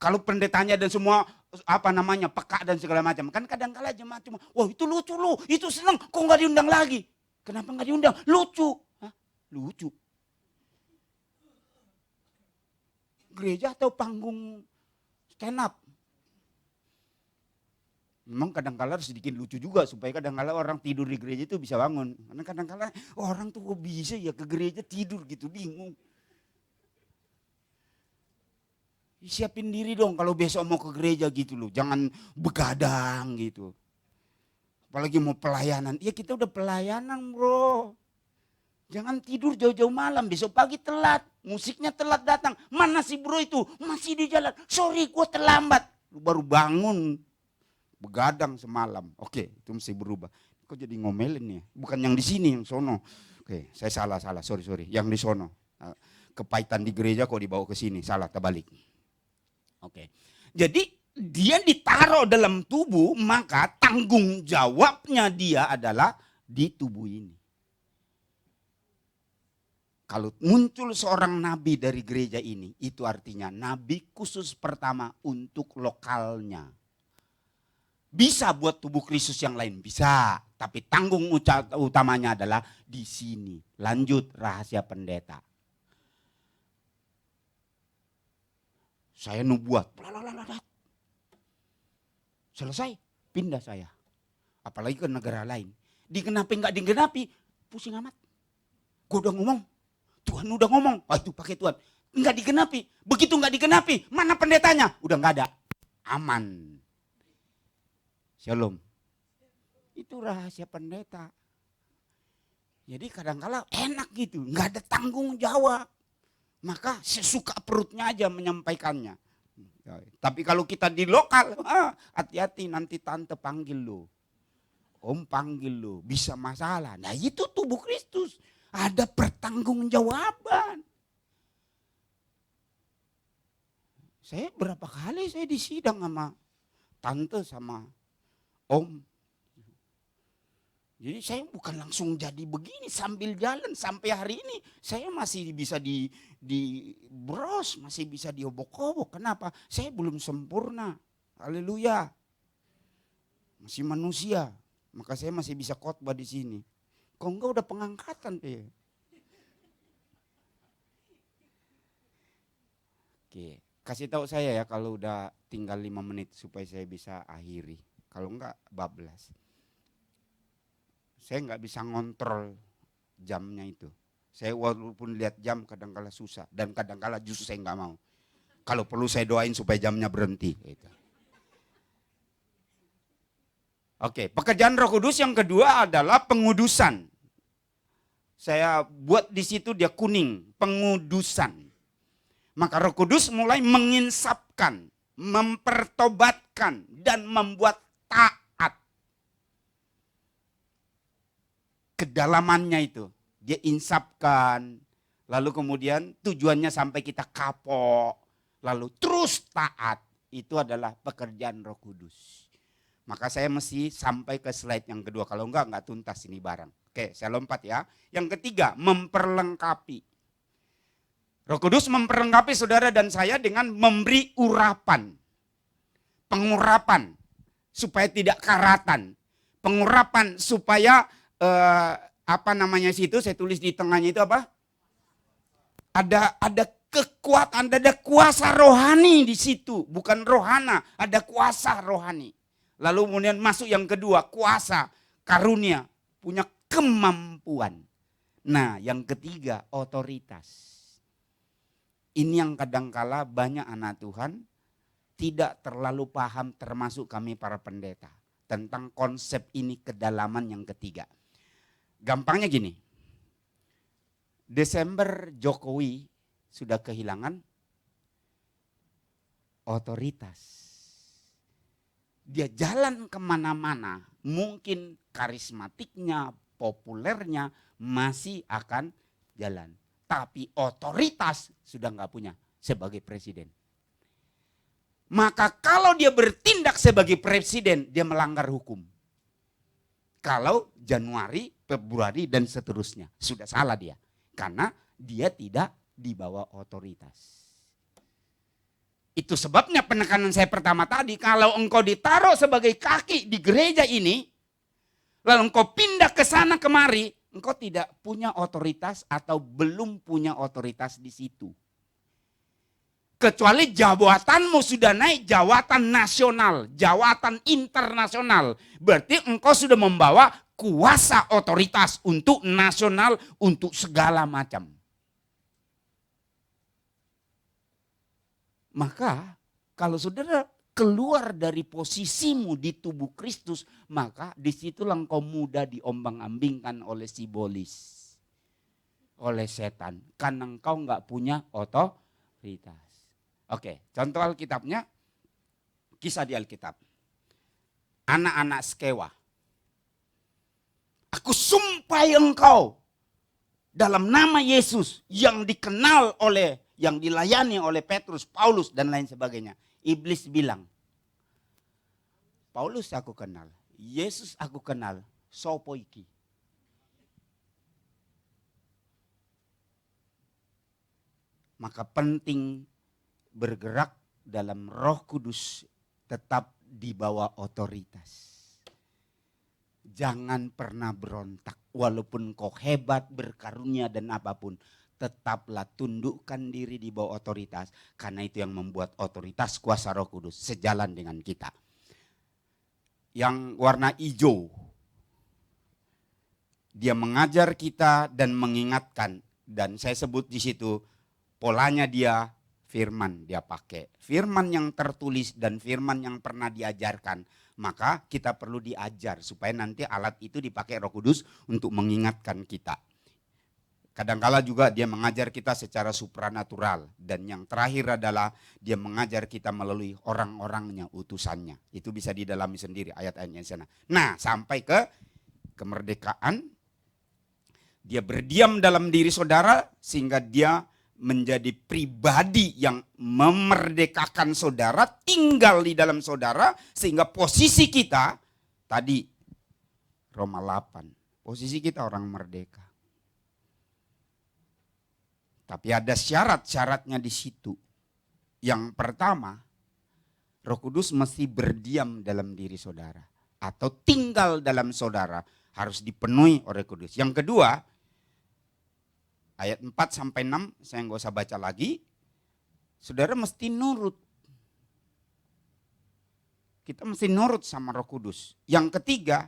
Kalau pendetanya dan semua peka dan segala macam. Kan kadang-kala jemaat cuma, wah itu lucu lu, itu seneng, kok nggak diundang lagi? Kenapa nggak diundang? Lucu. Hah? Lucu. Gereja atau panggung stand up? Memang kadang-kala harus sedikit lucu juga supaya kadang-kala orang tidur di gereja itu bisa bangun. Karena kadang-kala orang tuh kok bisa ya ke gereja tidur gitu, bingung. Siapin diri dong kalau besok mau ke gereja gitu loh. Jangan begadang gitu. Apalagi mau pelayanan. Ya kita udah pelayanan bro. Jangan tidur jauh-jauh malam. Besok pagi telat. Musiknya telat datang. Mana si bro itu? Masih di jalan. Sorry gue terlambat. Lu baru bangun. Begadang semalam. Oke itu mesti berubah. Kok jadi ngomelin ya? Bukan yang di sini, yang sono. Oke saya salah. Sorry. Yang di sono. Kepahitan di gereja kok dibawa ke sini. Salah, terbalik. Oke, jadi dia ditaruh dalam tubuh, maka tanggung jawabnya dia adalah di tubuh ini. Kalau muncul seorang nabi dari gereja ini, itu artinya nabi khusus pertama untuk lokalnya. Bisa buat tubuh Kristus yang lain, bisa. Tapi tanggung utamanya adalah di sini. Lanjut rahasia pendeta. Saya nubuat, selesai, pindah saya. Apalagi ke negara lain. Dikenapi nggak dikenapi, pusing amat. Gue udah ngomong, Tuhan udah ngomong, itu pakai Tuhan. Nggak dikenapi, begitu nggak dikenapi, mana pendetanya? Udah nggak ada, aman. Shalom. Itu rahasia pendeta. Jadi kadang-kala enak gitu, nggak ada tanggung jawab. Maka sesuka perutnya aja menyampaikannya. Tapi kalau kita di lokal, hati-hati nanti tante panggil lo. Om panggil lo, bisa masalah. Nah itu tubuh Kristus. Ada pertanggungjawaban. Saya berapa kali saya disidang sama tante sama om. Jadi saya bukan langsung jadi begini sambil jalan sampai hari ini saya masih bisa di bros, masih bisa diobok-obok. Kenapa? Saya belum sempurna. Haleluya. Masih manusia. Maka saya masih bisa khotbah di sini. Kok enggak udah pengangkatan deh. Oke, kasih tahu saya ya kalau udah tinggal 5 menit supaya saya bisa akhiri. Kalau enggak bablas. Saya nggak bisa ngontrol jamnya itu. Saya walaupun lihat jam kadang-kala susah. Dan kadang-kala justru saya nggak mau. Kalau perlu saya doain supaya jamnya berhenti. Gitu. Oke, pekerjaan Roh Kudus yang kedua adalah pengudusan. Saya buat di situ dia kuning, pengudusan. Maka Roh Kudus mulai menginsapkan, mempertobatkan, dan membuat taat. Kedalamannya itu dia insapkan, lalu kemudian tujuannya sampai kita kapok, lalu terus taat. Itu adalah pekerjaan Roh Kudus. Maka saya mesti sampai ke slide yang kedua, kalau enggak tuntas ini barang. Oke, saya lompat ya. Yang ketiga, memperlengkapi. Roh Kudus memperlengkapi saudara dan saya dengan memberi urapan, pengurapan supaya tidak karatan, pengurapan supaya saya tulis di tengahnya itu apa? Ada kekuatan, ada kuasa rohani di situ, bukan rohana, ada kuasa rohani. Lalu kemudian masuk yang kedua, kuasa, karunia, punya kemampuan. Nah, yang ketiga, otoritas. Ini yang kadangkala banyak anak Tuhan tidak terlalu paham, termasuk kami para pendeta, tentang konsep ini kedalaman yang ketiga. Gampangnya gini, Desember Jokowi sudah kehilangan otoritas. Dia jalan kemana-mana, mungkin karismatiknya, populernya masih akan jalan. Tapi otoritas sudah nggak punya sebagai presiden. Maka kalau dia bertindak sebagai presiden, dia melanggar hukum. Kalau Januari, Februari, dan seterusnya, sudah salah dia. Karena dia tidak di bawah otoritas. Itu sebabnya penekanan saya pertama tadi, kalau engkau ditaruh sebagai kaki di gereja ini, lalu engkau pindah ke sana kemari, engkau tidak punya otoritas atau belum punya otoritas di situ. Kecuali jabatanmu sudah naik jawatan nasional, jawatan internasional. Berarti engkau sudah membawa kuasa otoritas untuk nasional, untuk segala macam. Maka kalau saudara keluar dari posisimu di tubuh Kristus, maka disitulah engkau mudah diombang-ambingkan oleh sibolis, oleh setan. Karena engkau nggak punya otoritas. Oke, contoh Alkitabnya, kisah di Alkitab. Anak-anak Skewa. Aku sumpai engkau dalam nama Yesus yang dikenal oleh, yang dilayani oleh Petrus, Paulus dan lain sebagainya. Iblis bilang, Paulus aku kenal, Yesus aku kenal, sopo iki. Maka penting bergerak dalam Roh Kudus, tetap di bawah otoritas. Jangan pernah berontak, walaupun kau hebat, berkarunia dan apapun, tetaplah tundukkan diri di bawah otoritas, karena itu yang membuat otoritas kuasa Roh Kudus sejalan dengan kita. Yang warna hijau, dia mengajar kita dan mengingatkan, dan saya sebut di situ polanya dia firman dia pakai. Firman yang tertulis dan firman yang pernah diajarkan. Maka kita perlu diajar supaya nanti alat itu dipakai Roh Kudus untuk mengingatkan kita. Kadangkala juga dia mengajar kita secara supranatural. Dan yang terakhir adalah dia mengajar kita melalui orang-orangnya, utusannya. Itu bisa didalami sendiri ayat-ayatnya di sana. Nah, sampai ke kemerdekaan. Dia berdiam dalam diri saudara sehingga dia menjadi pribadi yang memerdekakan saudara, tinggal di dalam saudara, sehingga posisi kita, tadi Roma 8, posisi kita orang merdeka. Tapi ada syarat-syaratnya di situ. Yang pertama, Roh Kudus mesti berdiam dalam diri saudara, atau tinggal dalam saudara, harus dipenuhi oleh Kudus. Yang kedua, ayat 4-6, saya nggak usah baca lagi. Saudara mesti nurut. Kita mesti nurut sama Roh Kudus. Yang ketiga,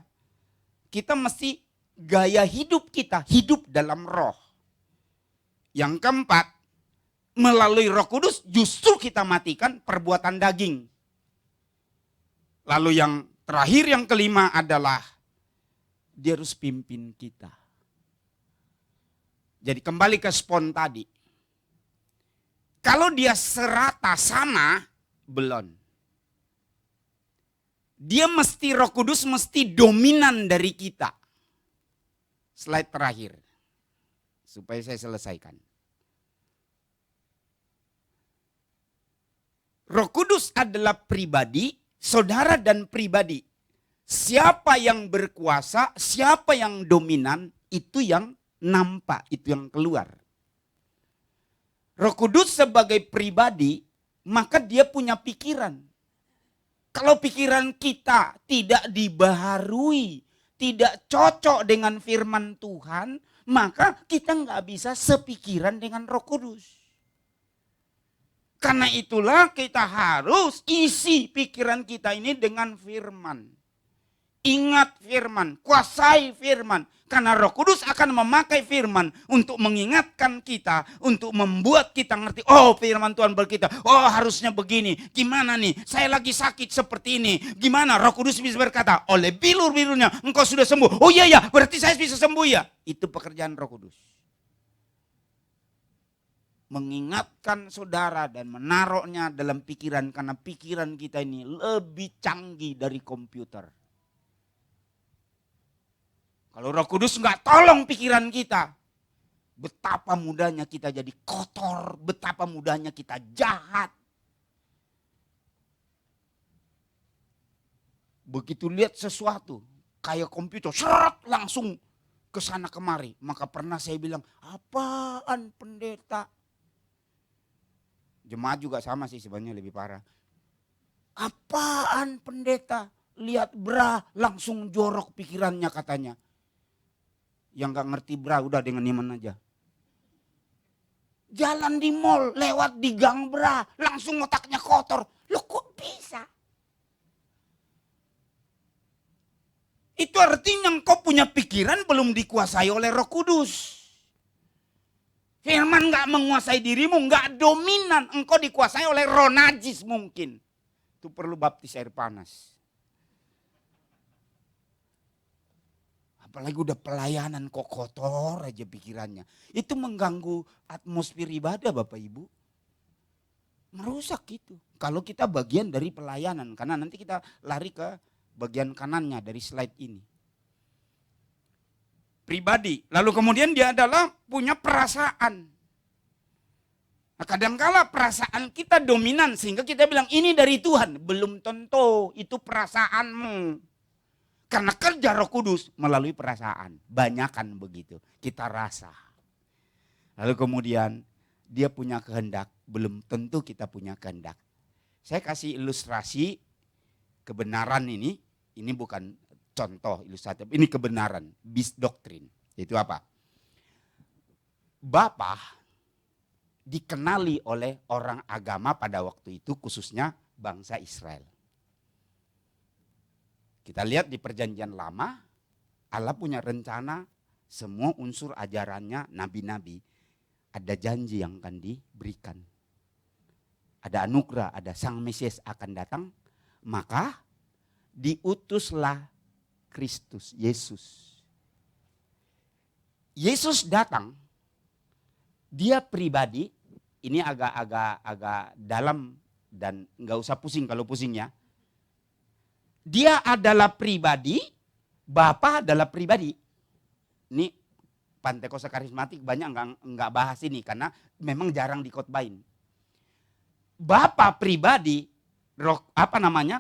kita mesti gaya hidup kita, hidup dalam roh. Yang keempat, melalui Roh Kudus justru kita matikan perbuatan daging. Lalu yang terakhir, yang kelima adalah dia harus pimpin kita. Jadi kembali ke spon tadi. Kalau dia serata sama, belum. Dia mesti, Roh Kudus mesti dominan dari kita. Slide terakhir. Supaya saya selesaikan. Roh Kudus adalah pribadi, saudara dan pribadi. Siapa yang berkuasa, siapa yang dominan, itu yang nampak, itu yang keluar. Roh Kudus sebagai pribadi, maka dia punya pikiran. Kalau pikiran kita tidak dibaharui, tidak cocok dengan firman Tuhan, maka kita nggak bisa sepikiran dengan Roh Kudus. Karena itulah kita harus isi pikiran kita ini dengan firman. Ingat firman, kuasai firman. Karena Roh Kudus akan memakai firman untuk mengingatkan kita, untuk membuat kita ngerti, oh firman Tuhan berkata, oh harusnya begini. Gimana nih, saya lagi sakit seperti ini. Gimana Roh Kudus bisa berkata, oleh bilur-bilurnya engkau sudah sembuh. Oh iya ya, berarti saya bisa sembuh ya. Itu pekerjaan Roh Kudus. Mengingatkan saudara dan menaruhnya dalam pikiran, karena pikiran kita ini lebih canggih dari komputer. Kalau Roh Kudus nggak tolong pikiran kita, betapa mudahnya kita jadi kotor, betapa mudahnya kita jahat. Begitu lihat sesuatu, kayak komputer, seret langsung ke sana kemari. Maka pernah saya bilang, apaan pendeta? Jemaat juga sama sih sebenarnya, lebih parah. Apaan pendeta? Lihat bra, langsung jorok pikirannya katanya. Yang gak ngerti bra, udah dengan iman aja. Jalan di mall, lewat di gang bra, langsung otaknya kotor. Loh kok bisa? Itu artinya engkau punya pikiran belum dikuasai oleh Roh Kudus. Firman gak menguasai dirimu, gak dominan. Engkau dikuasai oleh roh najis mungkin. Itu perlu baptis air panas. Apalagi udah pelayanan kok kotor aja pikirannya. Itu mengganggu atmosfer ibadah Bapak Ibu. Merusak gitu. Kalau kita bagian dari pelayanan. Karena nanti kita lari ke bagian kanannya dari slide ini. Pribadi. Lalu kemudian dia adalah punya perasaan. Nah, kadangkala perasaan kita dominan sehingga kita bilang ini dari Tuhan. Belum tentu, itu perasaanmu. Karena kerja Roh Kudus melalui perasaan. Banyakan begitu. Kita rasa. Lalu kemudian dia punya kehendak. Belum tentu kita punya kehendak. Saya kasih ilustrasi kebenaran ini. Ini bukan contoh ilustratif. Ini kebenaran. Bis doktrin. Itu apa? Bapa dikenali oleh orang agama pada waktu itu, khususnya bangsa Israel. Kita lihat di perjanjian lama, Allah punya rencana semua unsur ajarannya nabi-nabi. Ada janji yang akan diberikan. Ada anugerah, ada Sang Mesias akan datang. Maka diutuslah Kristus, Yesus. Yesus datang, dia pribadi, ini agak dalam dan nggak usah pusing kalau pusingnya. Dia adalah pribadi, Bapa adalah pribadi. Ini Pantekosta karismatik banyak nggak bahas ini karena memang jarang dikotbahin. Bapa pribadi,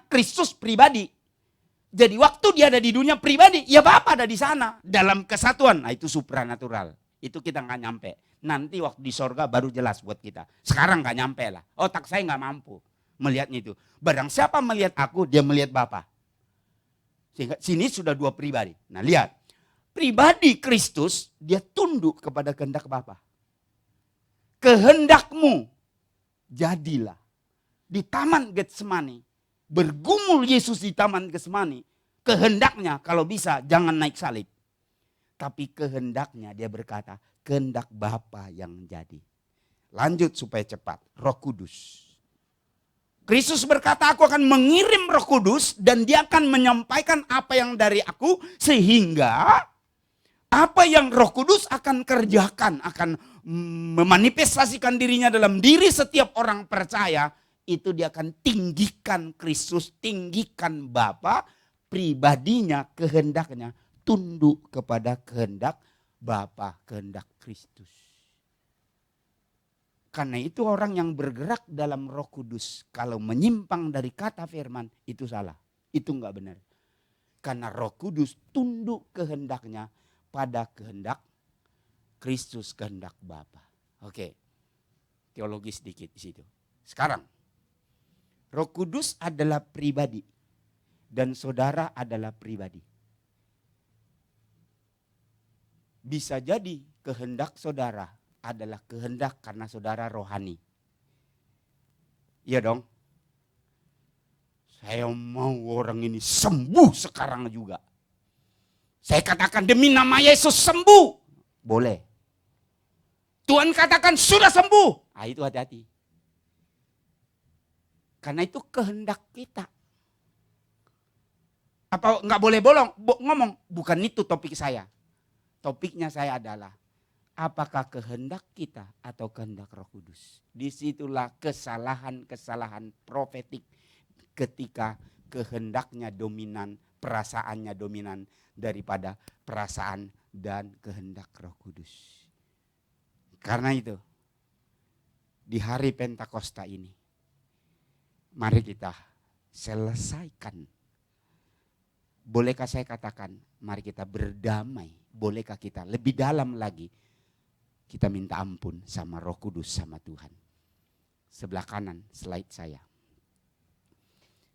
Kristus pribadi. Jadi waktu dia ada di dunia pribadi, ya Bapa ada di sana dalam kesatuan. Nah itu supranatural. Itu kita nggak nyampe. Nanti waktu di sorga baru jelas buat kita. Sekarang nggak nyampe lah. Otak saya nggak mampu melihatnya itu. Barang siapa melihat aku, dia melihat Bapa. Sehingga sini sudah dua pribadi. Nah lihat, pribadi Kristus dia tunduk kepada kehendak Bapa. Kehendakmu jadilah. Di Taman Getsemani, bergumul Yesus di Taman Getsemani. Kehendaknya kalau bisa jangan naik salib. Tapi kehendaknya dia berkata, kehendak Bapa yang jadi. Lanjut supaya cepat, Roh Kudus. Kristus berkata, aku akan mengirim Roh Kudus dan dia akan menyampaikan apa yang dari aku. Sehingga apa yang Roh Kudus akan kerjakan, akan memanifestasikan dirinya dalam diri setiap orang percaya. Itu dia akan tinggikan Kristus, tinggikan Bapa, pribadinya, kehendaknya. Tunduk kepada kehendak Bapa, kehendak Kristus. Karena itu orang yang bergerak dalam Roh Kudus, kalau menyimpang dari kata firman, itu salah. Itu enggak benar. Karena Roh Kudus tunduk kehendaknya pada kehendak Kristus, kehendak Bapa. Oke, teologi sedikit di situ. Sekarang, Roh Kudus adalah pribadi dan saudara adalah pribadi. Bisa jadi kehendak saudara adalah kehendak karena saudara rohani. Iya dong. Saya mau orang ini sembuh sekarang juga. Saya katakan demi nama Yesus sembuh. Boleh. Tuhan katakan sudah sembuh. Ah, itu hati-hati. Karena itu kehendak kita. Apa nggak boleh ngomong? Bukan itu topik saya. Topiknya saya adalah apakah kehendak kita atau kehendak Roh Kudus? Disitulah kesalahan-kesalahan profetik ketika kehendaknya dominan, perasaannya dominan daripada perasaan dan kehendak Roh Kudus. Karena itu di hari Pentakosta ini mari kita selesaikan. Bolehkah saya katakan, mari kita berdamai. Bolehkah kita lebih dalam lagi, kita minta ampun sama Roh Kudus, sama Tuhan. Sebelah kanan slide saya.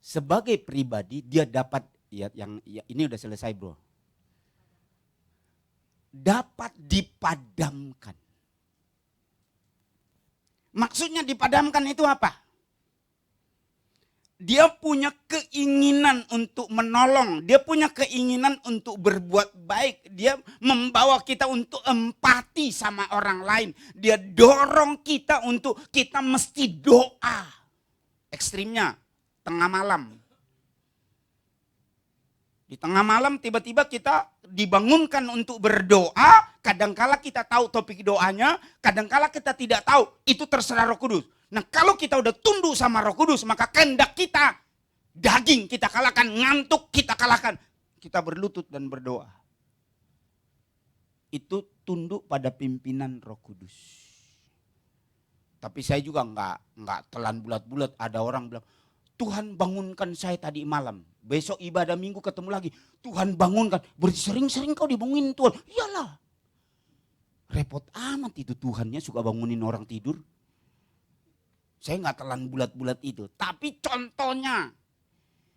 Sebagai pribadi dia dapat, ini udah selesai bro. Dapat dipadamkan. Maksudnya dipadamkan itu apa? Dia punya keinginan untuk menolong. Dia punya keinginan untuk berbuat baik. Dia membawa kita untuk empati sama orang lain. Dia dorong kita untuk kita mesti doa. Ekstrimnya tengah malam. Di tengah malam tiba-tiba kita dibangunkan untuk berdoa. Kadangkala kita tahu topik doanya. Kadangkala kita tidak tahu. Itu terserah Roh Kudus. Nah kalau kita udah tunduk sama Roh Kudus, maka kehendak kita, daging kita kalahkan, ngantuk kita kalahkan. Kita berlutut dan berdoa. Itu tunduk pada pimpinan Roh Kudus. Tapi saya juga nggak telan bulat-bulat. Ada orang bilang, Tuhan bangunkan saya tadi malam. Besok ibadah minggu ketemu lagi. Tuhan bangunkan. Berarti sering-sering kau dibangunin Tuhan. Iyalah. Repot amat itu Tuhannya suka bangunin orang tidur. Saya nggak telan bulat-bulat itu. Tapi contohnya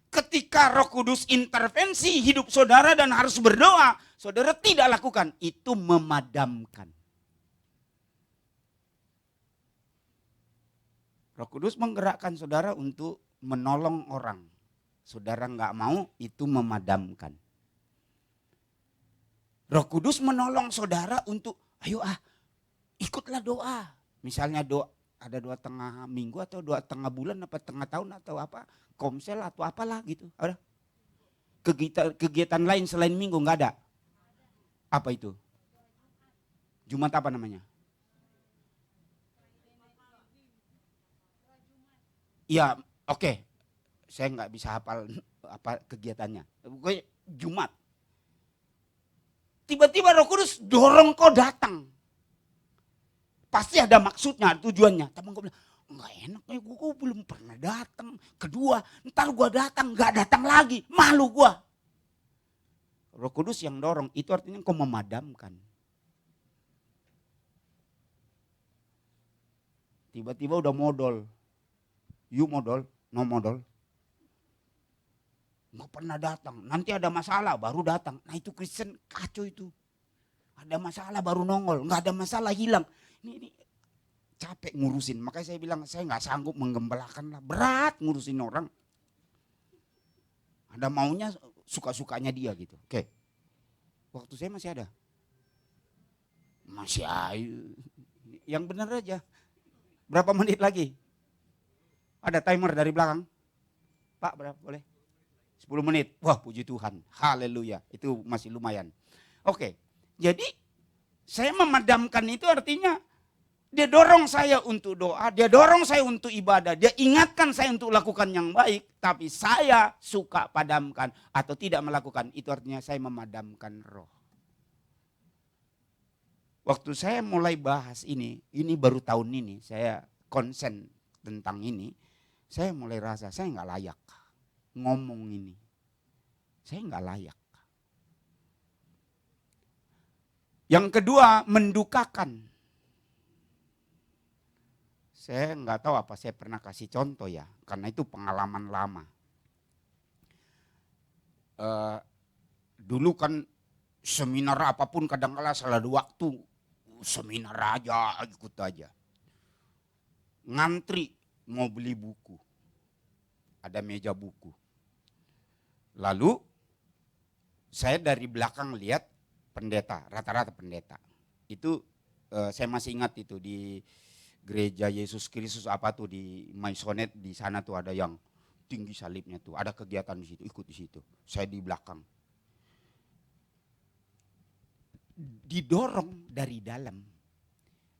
ketika Roh Kudus intervensi hidup saudara dan harus berdoa. Saudara tidak lakukan. Itu memadamkan. Roh Kudus menggerakkan saudara untuk menolong orang. Saudara nggak mau, itu memadamkan. Roh Kudus menolong saudara untuk, ayo ikutlah doa. Misalnya ada doa tengah minggu atau doa tengah bulan apa tengah tahun atau apa, komsel atau apalah gitu. Ada kegiatan lain selain minggu nggak ada? Apa itu? Jumat apa namanya? Ya, oke. Saya nggak bisa hafal apa kegiatannya. Pokoknya Jumat. Tiba-tiba Roh Kudus dorong kau datang. Pasti ada maksudnya, tujuannya. Tapi gue bilang, nggak enak, gue belum pernah datang. Kedua, ntar gue datang, nggak datang lagi, malu gue. Roh Kudus yang dorong, itu artinya kau memadamkan. Tiba-tiba udah modal. You modal, no modal. Nggak pernah datang, nanti ada masalah baru datang. Nah itu Kristen kacau itu. Ada masalah baru nongol, nggak ada masalah hilang. Ini capek ngurusin, makanya saya bilang saya nggak sanggup menggembalakan lah, berat ngurusin orang. Ada maunya suka-sukanya dia gitu. Oke, waktu saya masih ada, masih ayo, yang benar aja. Berapa menit lagi? Ada timer dari belakang, Pak berapa boleh? 10 menit. Wah puji Tuhan, haleluya, itu masih lumayan. Oke, jadi saya memadamkan itu artinya dia dorong saya untuk doa, dia dorong saya untuk ibadah, dia ingatkan saya untuk lakukan yang baik, tapi saya suka padamkan atau tidak melakukan, itu artinya saya memadamkan roh. Waktu saya mulai bahas ini baru tahun ini, saya konsen tentang ini, saya mulai rasa saya nggak layak ngomong ini, saya nggak layak. Yang kedua, mendukakan. Saya nggak tahu apa saya pernah kasih contoh ya, karena itu pengalaman lama. Dulu kan seminar apapun kadang-kala selalu waktu seminar aja, ikut aja. Ngantri mau beli buku, ada meja buku. Lalu saya dari belakang lihat pendeta, rata-rata pendeta. Itu saya masih ingat itu di gereja Yesus Kristus apa tuh di Maisonet, di sana tuh ada yang tinggi salibnya tuh, ada kegiatan di situ, ikut di situ. Saya di belakang. Didorong dari dalam,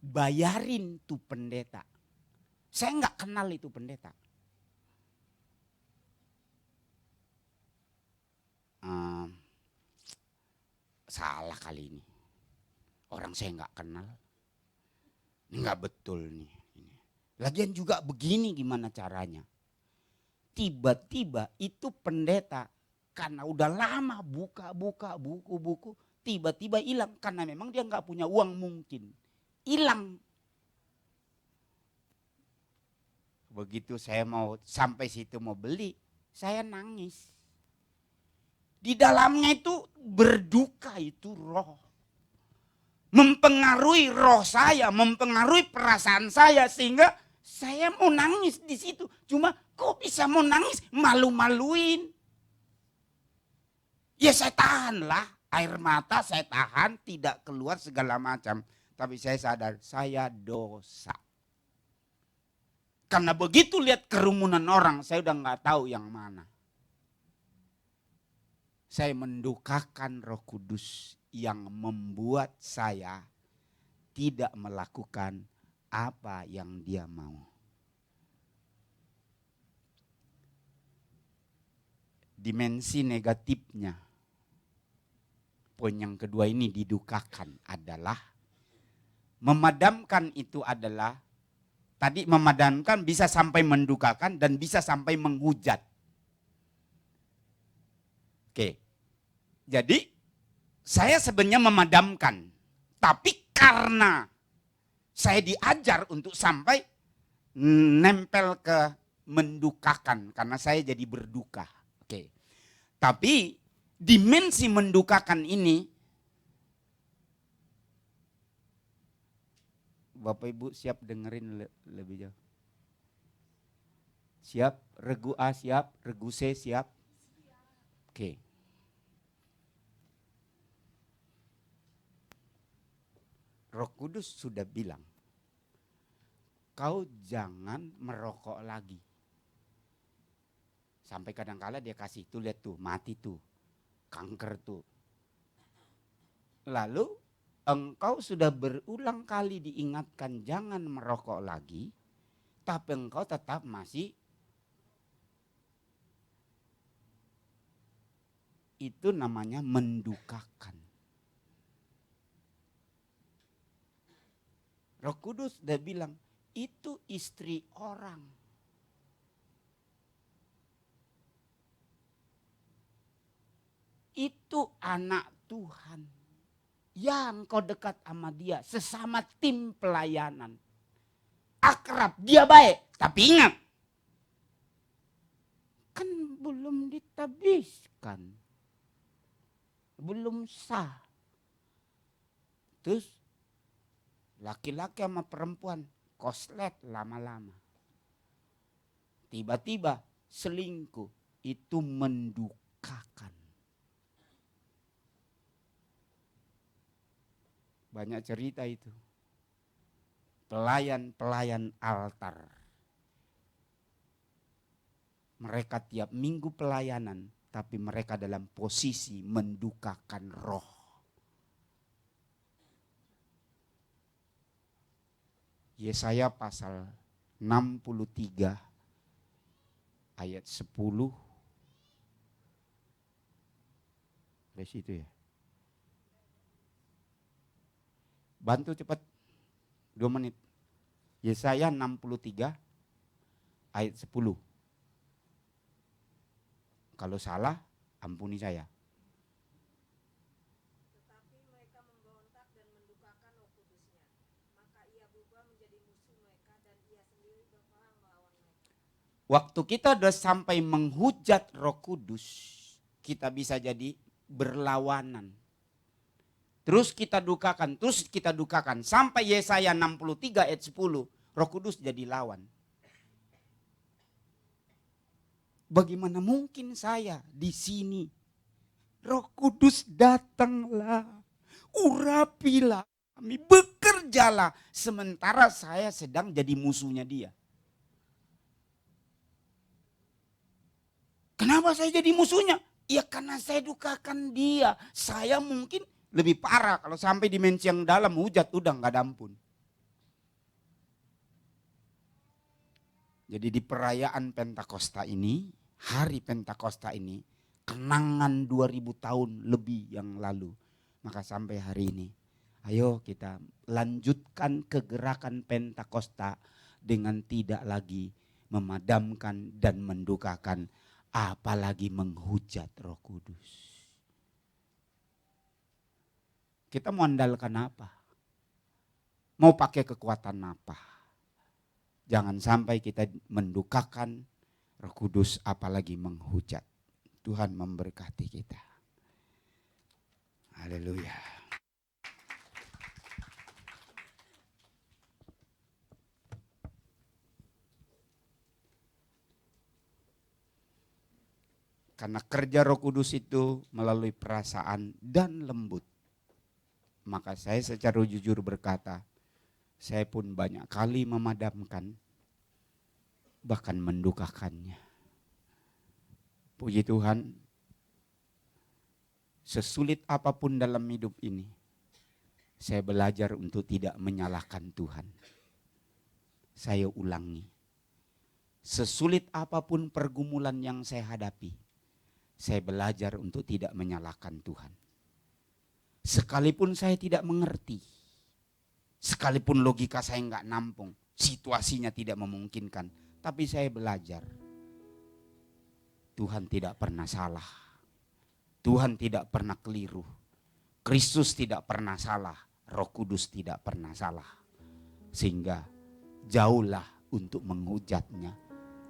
bayarin tuh pendeta. Saya nggak kenal itu pendeta. Salah kali ini. Orang saya nggak kenal. Ini nggak betul nih. Lagian juga begini gimana caranya. Tiba-tiba itu pendeta karena udah lama buka buku-buku. Tiba-tiba hilang karena memang dia nggak punya uang mungkin. Hilang. Begitu saya mau sampai situ mau beli, saya nangis. Di dalamnya itu berduka itu roh. Mempengaruhi roh saya, mempengaruhi perasaan saya sehingga saya mau nangis di situ. Cuma kok bisa mau nangis, malu-maluin. Ya saya tahan lah, air mata saya tahan, tidak keluar segala macam. Tapi saya sadar, saya dosa. Karena begitu lihat kerumunan orang, saya udah nggak tahu yang mana. Saya mendukakan Roh Kudus yang membuat saya tidak melakukan apa yang Dia mau. Dimensi negatifnya, poin yang kedua ini didukakan adalah memadamkan itu adalah tadi memadamkan bisa sampai mendukakan dan bisa sampai menghujat. Oke. Jadi saya sebenarnya memadamkan, tapi karena saya diajar untuk sampai nempel ke mendukakan karena saya jadi berduka. Oke. Tapi dimensi mendukakan ini Bapak Ibu siap dengerin lebih jauh? Siap? Regu A siap? Regu C siap? Oke. Roh Kudus sudah bilang, kau jangan merokok lagi. Sampai kadang-kala dia kasih tuh, lihat tuh, mati tuh, kanker tuh. Lalu engkau sudah berulang kali diingatkan jangan merokok lagi, tapi engkau tetap masih. Itu namanya mendukakan. Roh Kudus udah bilang, itu istri orang. Itu anak Tuhan. Yang kau dekat sama dia, sesama tim pelayanan. Akrab, dia baik. Tapi ingat, kan belum ditabiskan. Belum sah. Terus laki-laki sama perempuan koslet lama-lama. Tiba-tiba selingkuh, itu mendukakan. Banyak cerita itu. Pelayan-pelayan altar. Mereka tiap minggu pelayanan, tapi mereka dalam posisi mendukakan roh. Yesaya pasal 63 ayat 10. Dari situ ya. Bantu cepat 2 menit. Yesaya 63 ayat 10. Kalau salah, ampuni saya. Tetapi mereka memberontak dan mendukakan Roh Kudusnya. Maka ia berubah menjadi musuh mereka dan ia sendiri berperang melawan mereka. Waktu kita sudah sampai menghujat Roh Kudus, kita bisa jadi berlawanan. Terus kita dukakan. Sampai Yesaya 63 ayat 10, Roh Kudus jadi lawan. Bagaimana mungkin saya di sini? Roh Kudus datanglah, urapilah kami, bekerjalah. Sementara saya sedang jadi musuhnya dia. Kenapa saya jadi musuhnya? Ya karena saya dukakan dia. Saya mungkin lebih parah kalau sampai dimensi yang dalam, hujat udah gak ada ampun. Jadi di perayaan Pentakosta ini, hari Pentakosta ini, kenangan 2000 tahun lebih yang lalu. Maka sampai hari ini, ayo kita lanjutkan kegerakan Pentakosta dengan tidak lagi memadamkan dan mendukakan, apalagi menghujat Roh Kudus. Kita mau andalkan apa? Mau pakai kekuatan apa? Jangan sampai kita mendukakan Roh Kudus apalagi menghujat. Tuhan memberkati kita. Haleluya. Karena kerja Roh Kudus itu melalui perasaan dan lembut. Maka saya secara jujur berkata, saya pun banyak kali memadamkan, bahkan mendukakannya. Puji Tuhan, sesulit apapun dalam hidup ini, saya belajar untuk tidak menyalahkan Tuhan. Saya ulangi, sesulit apapun pergumulan yang saya hadapi, saya belajar untuk tidak menyalahkan Tuhan. Sekalipun saya tidak mengerti, sekalipun logika saya enggak nampung, situasinya tidak memungkinkan, tapi saya belajar. Tuhan tidak pernah salah. Tuhan tidak pernah keliru. Kristus tidak pernah salah. Roh Kudus tidak pernah salah. Sehingga jauhlah untuk menghujatnya,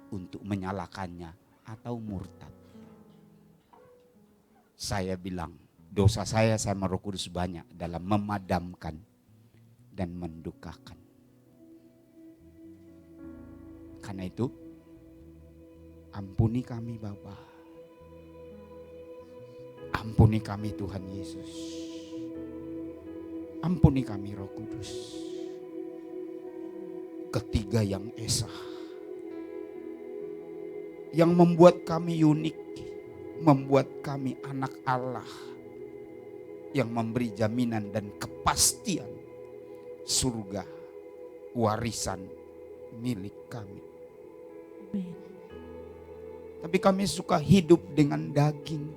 untuk menyalahkannya atau murtad. Saya bilang, dosa saya sama Roh Kudus banyak dalam memadamkan dan mendukakan. Karena itu, ampuni kami Bapa. Ampuni kami Tuhan Yesus. Ampuni kami Roh Kudus. Ketiga yang esa. Yang membuat kami unik. Membuat kami anak Allah. Yang memberi jaminan dan kepastian surga, warisan milik kami. Amin. Tapi kami suka hidup dengan daging,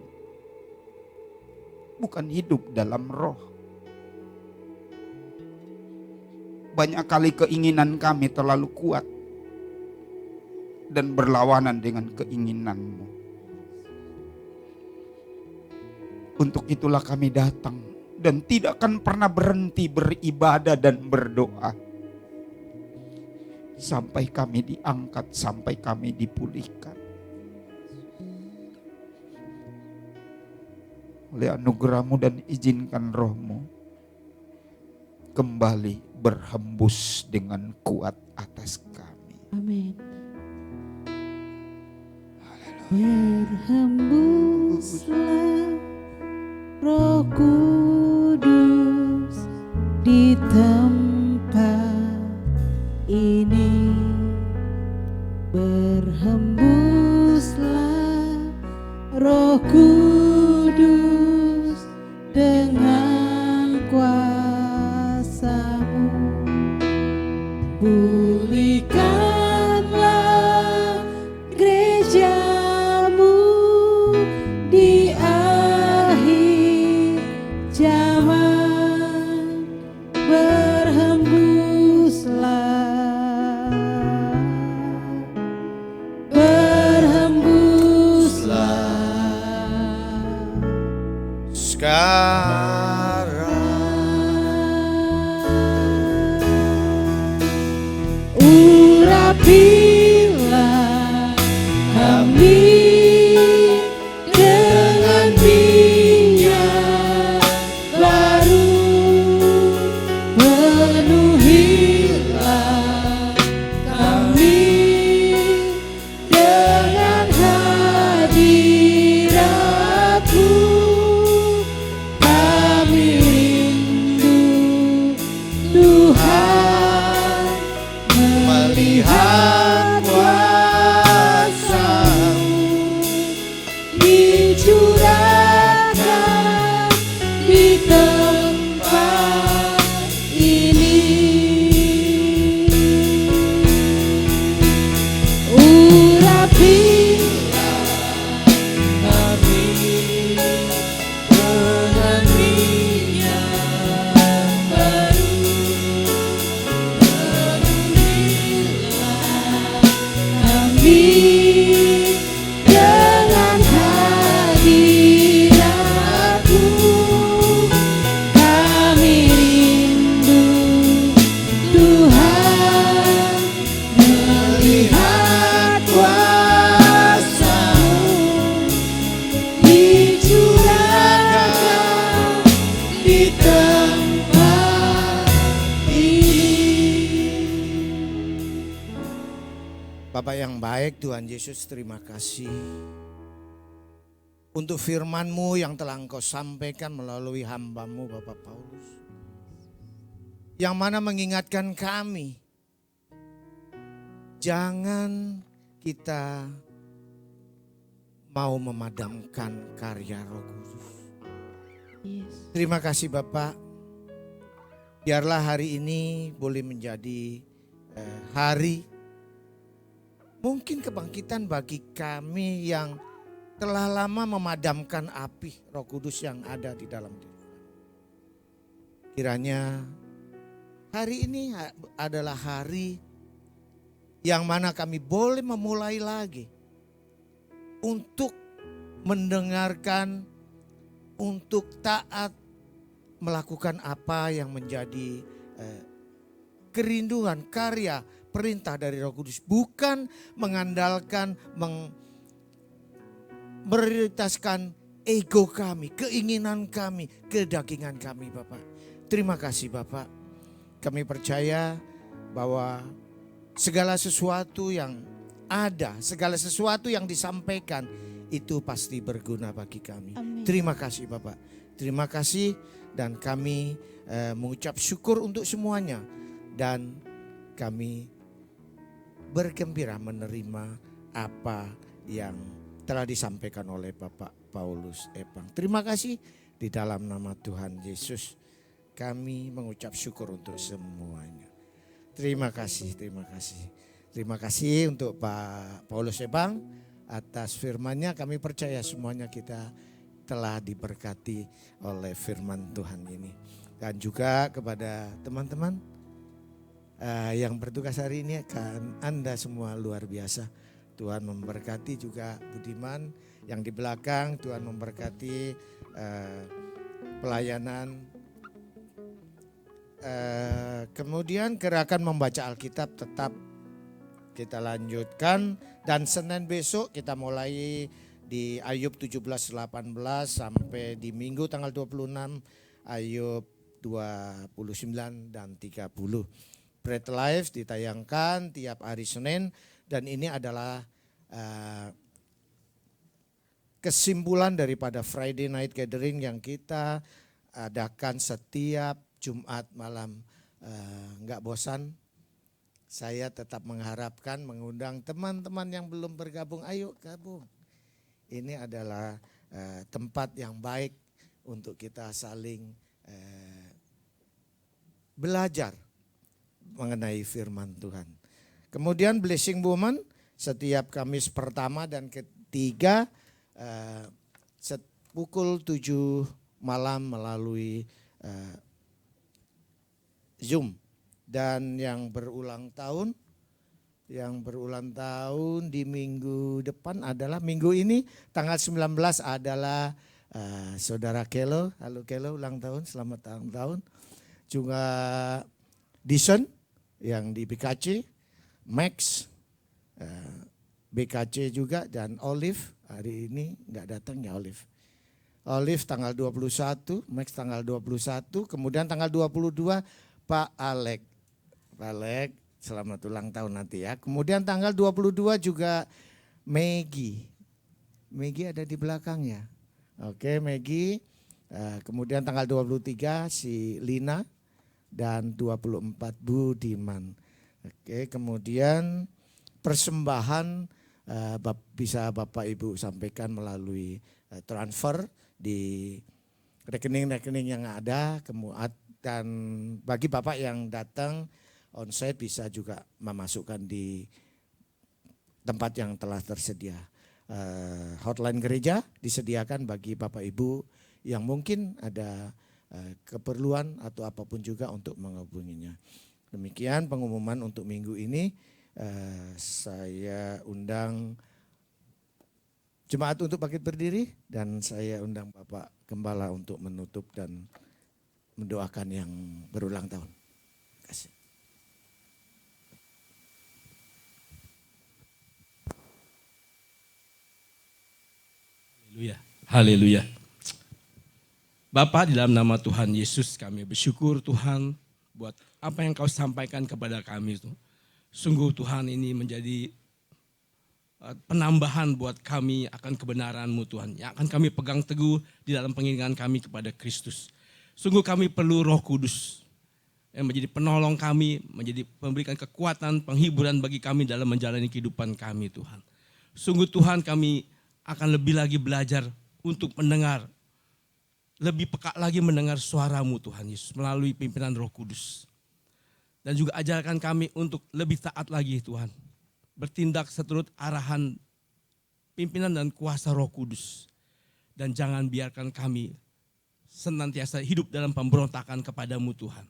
bukan hidup dalam roh. Banyak kali keinginan kami terlalu kuat dan berlawanan dengan keinginan-Mu. Untuk itulah kami datang dan tidak akan pernah berhenti beribadah dan berdoa. Sampai kami diangkat, sampai kami dipulihkan. Oleh anugerah-Mu dan izinkan Roh-Mu kembali berhembus dengan kuat atas kami. Amin. Berhembuslah Roh Kudus di tempat ini. Berhembuslah Roh Kudus dengan kuasa-Mu. Pulihkanlah gereja-Mu di akhir zaman. Berhembuslah, urapilah kami dengan minyak baru, penuhilah kami dengan Bapak yang baik, Tuhan Yesus, terima kasih untuk firman-Mu yang telah Engkau sampaikan melalui hamba-Mu Bapak Paulus. Yang mana mengingatkan kami, jangan kita mau memadamkan karya Roh Kudus. Yes. Terima kasih Bapak. Biarlah hari ini boleh menjadi hari mungkin kebangkitan bagi kami yang telah lama memadamkan api Roh Kudus yang ada di dalam diri. Kiranya hari ini adalah hari yang mana kami boleh memulai lagi untuk mendengarkan, untuk taat, melakukan apa yang menjadi kerinduan, karya, perintah dari Roh Kudus. Bukan mengandalkan, memprioritaskan ego kami, keinginan kami, kedagingan kami Bapak. Terima kasih Bapak. Kami percaya bahwa segala sesuatu yang ada, segala sesuatu yang disampaikan itu pasti berguna bagi kami. Amin. Terima kasih Bapak. Terima kasih dan kami mengucap syukur untuk semuanya. Dan kami bergembira menerima apa yang telah disampaikan oleh Bapak Paulus Epang. Terima kasih di dalam nama Tuhan Yesus. Kami mengucap syukur untuk semuanya. Terima kasih, terima kasih. Terima kasih untuk Pak Paulus Epang atas firman-Nya. Kami percaya semuanya kita telah diberkati oleh firman Tuhan ini. Dan juga kepada teman-teman yang bertugas hari ini, kan Anda semua luar biasa. Tuhan memberkati juga Budiman yang di belakang. Tuhan memberkati pelayanan. Kemudian gerakan membaca Alkitab tetap kita lanjutkan. Dan Senin besok kita mulai di Ayub 17-18 sampai di Minggu tanggal 26 Ayub 29 dan 30. Bread Life ditayangkan tiap hari Senin dan ini adalah kesimpulan daripada Friday Night Gathering yang kita adakan setiap Jumat malam. Enggak bosan, saya tetap mengharapkan mengundang teman-teman yang belum bergabung, ayo gabung. Ini adalah tempat yang baik untuk kita saling belajar mengenai firman Tuhan. Kemudian Blessing Woman setiap Kamis pertama dan ketiga pukul 7 malam melalui Zoom. Dan yang berulang tahun di minggu depan adalah minggu ini tanggal 19 adalah Saudara Kelo. Halo Kelo, ulang tahun, selamat ulang tahun. Juga Dison yang di BKC, Max, BKC juga, dan Olive hari ini nggak datang ya Olive. Olive tanggal 21, Max tanggal 21, kemudian tanggal 22 Pak Alek. Pak Alek, selamat ulang tahun nanti ya. Kemudian tanggal 22 juga Maggie. Maggie ada di belakangnya. Oke, Maggie. Kemudian tanggal 23 si Lina dan 24 Budiman. Oke, kemudian persembahan bisa Bapak Ibu sampaikan melalui transfer di rekening-rekening yang ada. Dan bagi Bapak yang datang onsite bisa juga memasukkan di tempat yang telah tersedia. Hotline gereja disediakan bagi Bapak Ibu yang mungkin ada keperluan atau apapun juga untuk menghubunginya. Demikian pengumuman untuk minggu ini. Saya undang jemaat untuk bangkit berdiri dan saya undang Bapak Gembala untuk menutup dan mendoakan yang berulang tahun. Terima kasih. Haleluya. Haleluya. Bapa, di dalam nama Tuhan Yesus kami bersyukur Tuhan buat apa yang kau sampaikan kepada kami itu. Sungguh Tuhan ini menjadi penambahan buat kami akan kebenaran-Mu Tuhan, yang akan kami pegang teguh di dalam pengiringan kami kepada Kristus. Sungguh kami perlu Roh Kudus yang menjadi penolong kami, menjadi memberikan kekuatan, penghiburan bagi kami dalam menjalani kehidupan kami Tuhan. Sungguh Tuhan, kami akan lebih lagi belajar untuk mendengar, lebih peka lagi mendengar suara-Mu Tuhan Yesus melalui pimpinan Roh Kudus. Dan juga ajarkan kami untuk lebih taat lagi Tuhan, bertindak seturut arahan pimpinan dan kuasa Roh Kudus. Dan jangan biarkan kami senantiasa hidup dalam pemberontakan kepadamu Tuhan.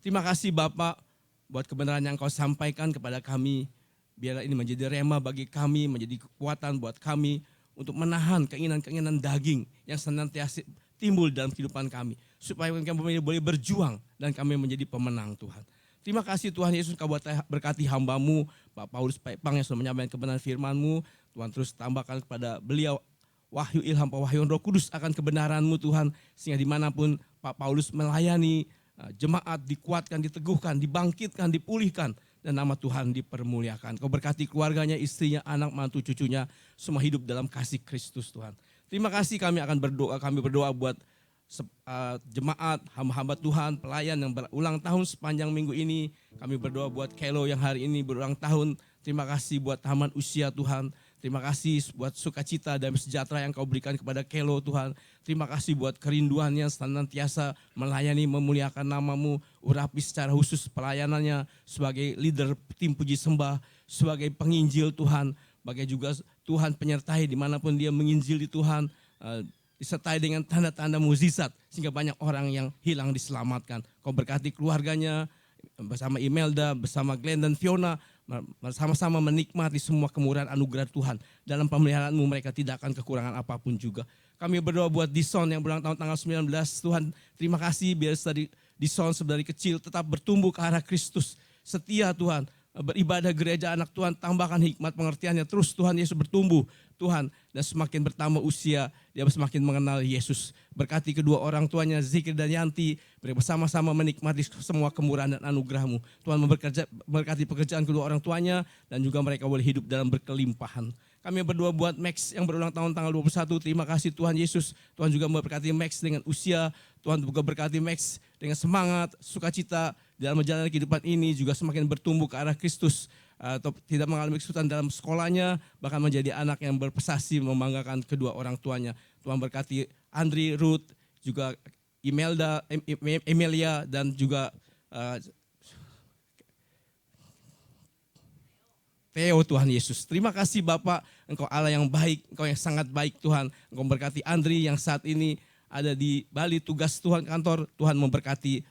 Terima kasih Bapak buat kebenaran yang Kau sampaikan kepada kami. Biarlah ini menjadi rema bagi kami, menjadi kekuatan buat kami untuk menahan keinginan-keinginan daging yang senantiasa timbul dalam kehidupan kami. Supaya kami boleh berjuang dan kami menjadi pemenang Tuhan. Terima kasih Tuhan Yesus, Kau berkati hamba-Mu, Pak Paulus Pepang yang sudah menyampaikan kebenaran firman-Mu. Tuhan terus tambahkan kepada beliau wahyu ilham pewahyuan Roh Kudus akan kebenaran-Mu Tuhan. Sehingga dimanapun Pak Paulus melayani, jemaat dikuatkan, diteguhkan, dibangkitkan, dipulihkan. Dan nama Tuhan dipermuliakan. Kau berkati keluarganya, istrinya, anak, mantu, cucunya. Semua hidup dalam kasih Kristus Tuhan. Terima kasih, kami berdoa buat jemaat, hamba-hamba Tuhan, pelayan yang berulang tahun sepanjang minggu ini. Kami berdoa buat Kelo yang hari ini berulang tahun. Terima kasih buat taman usia Tuhan. Terima kasih buat sukacita dan sejahtera yang Kau berikan kepada Kelo Tuhan. Terima kasih buat kerinduannya senantiasa melayani, memuliakan nama-Mu. Urapi secara khusus pelayanannya sebagai leader tim puji sembah, sebagai penginjil Tuhan. Bagai juga Tuhan penyertai dimanapun dia menginjili Tuhan. Disertai dengan tanda-tanda mukjizat sehingga banyak orang yang hilang diselamatkan. Kau berkati keluarganya bersama Imelda, bersama Glenn dan Fiona, bersama-sama menikmati semua kemurahan anugerah Tuhan. Dalam pemeliharaan-Mu mereka tidak akan kekurangan apapun juga. Kami berdoa buat Dison yang berulang tahun tanggal 19. Tuhan, terima kasih biar Dison dari kecil tetap bertumbuh ke arah Kristus. Setia Tuhan, beribadah gereja anak Tuhan, tambahkan hikmat pengertiannya. Terus Tuhan Yesus bertumbuh Tuhan, dan semakin bertambah usia, dia semakin mengenal Yesus. Berkati kedua orang tuanya, Zikri dan Yanti, mereka bersama-sama menikmati semua kemurahan dan anugerah-Mu. Tuhan memberkati pekerjaan kedua orang tuanya, dan juga mereka boleh hidup dalam berkelimpahan. Kami berdoa buat Max yang berulang tahun tanggal 21. Terima kasih Tuhan Yesus. Tuhan juga memberkati Max dengan usia. Tuhan juga berkati Max dengan semangat, sukacita dalam menjalani kehidupan ini, juga semakin bertumbuh ke arah Kristus. Atau tidak mengalami kesulitan dalam sekolahnya, bahkan menjadi anak yang berprestasi membanggakan kedua orang tuanya. Tuhan berkati Andri, Ruth, juga Imelda, Emilia, dan juga Theo Tuhan Yesus. Terima kasih Bapak, Engkau Allah yang baik, Engkau yang sangat baik Tuhan. Engkau memberkati Andri yang saat ini ada di Bali tugas Tuhan kantor. Tuhan memberkati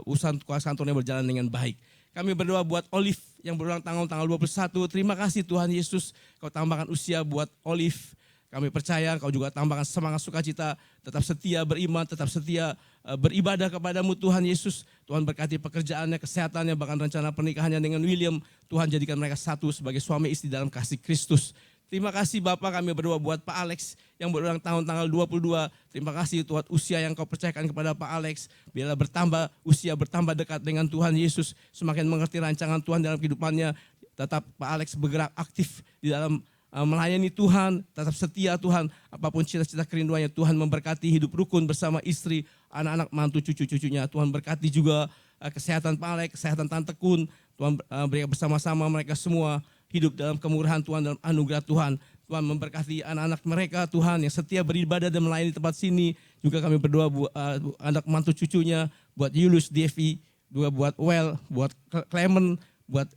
urusan kantornya berjalan dengan baik. Kami berdoa buat Olive yang berulang tahun tanggal 21. Terima kasih Tuhan Yesus, Kau tambahkan usia buat Olive. Kami percaya Kau juga tambahkan semangat sukacita, tetap setia beriman, tetap setia beribadah kepadamu Tuhan Yesus. Tuhan berkati pekerjaannya, kesehatannya, bahkan rencana pernikahannya dengan William. Tuhan jadikan mereka satu sebagai suami istri dalam kasih Kristus. Terima kasih Bapak, kami berdoa buat Pak Alex yang berulang tahun tanggal 22. Terima kasih Tuhan usia yang Kau percayakan kepada Pak Alex. Biarlah bertambah usia, bertambah dekat dengan Tuhan Yesus. Semakin mengerti rancangan Tuhan dalam kehidupannya. Tetap Pak Alex bergerak aktif di dalam melayani Tuhan. Tetap setia Tuhan. Apapun cita-cita kerinduannya, Tuhan memberkati hidup rukun bersama istri, anak-anak, mantu, cucu-cucunya. Tuhan berkati juga kesehatan Pak Alex, kesehatan Tante Kun. Tuhan berikan bersama-sama mereka semua hidup dalam kemurahan Tuhan, dalam anugerah Tuhan. Tuhan memberkati anak-anak mereka Tuhan yang setia beribadah dan melayani tempat sini. Juga kami berdoa buat anak mantu cucunya, buat Yulus, Devi, juga buat Well, buat Clement, buat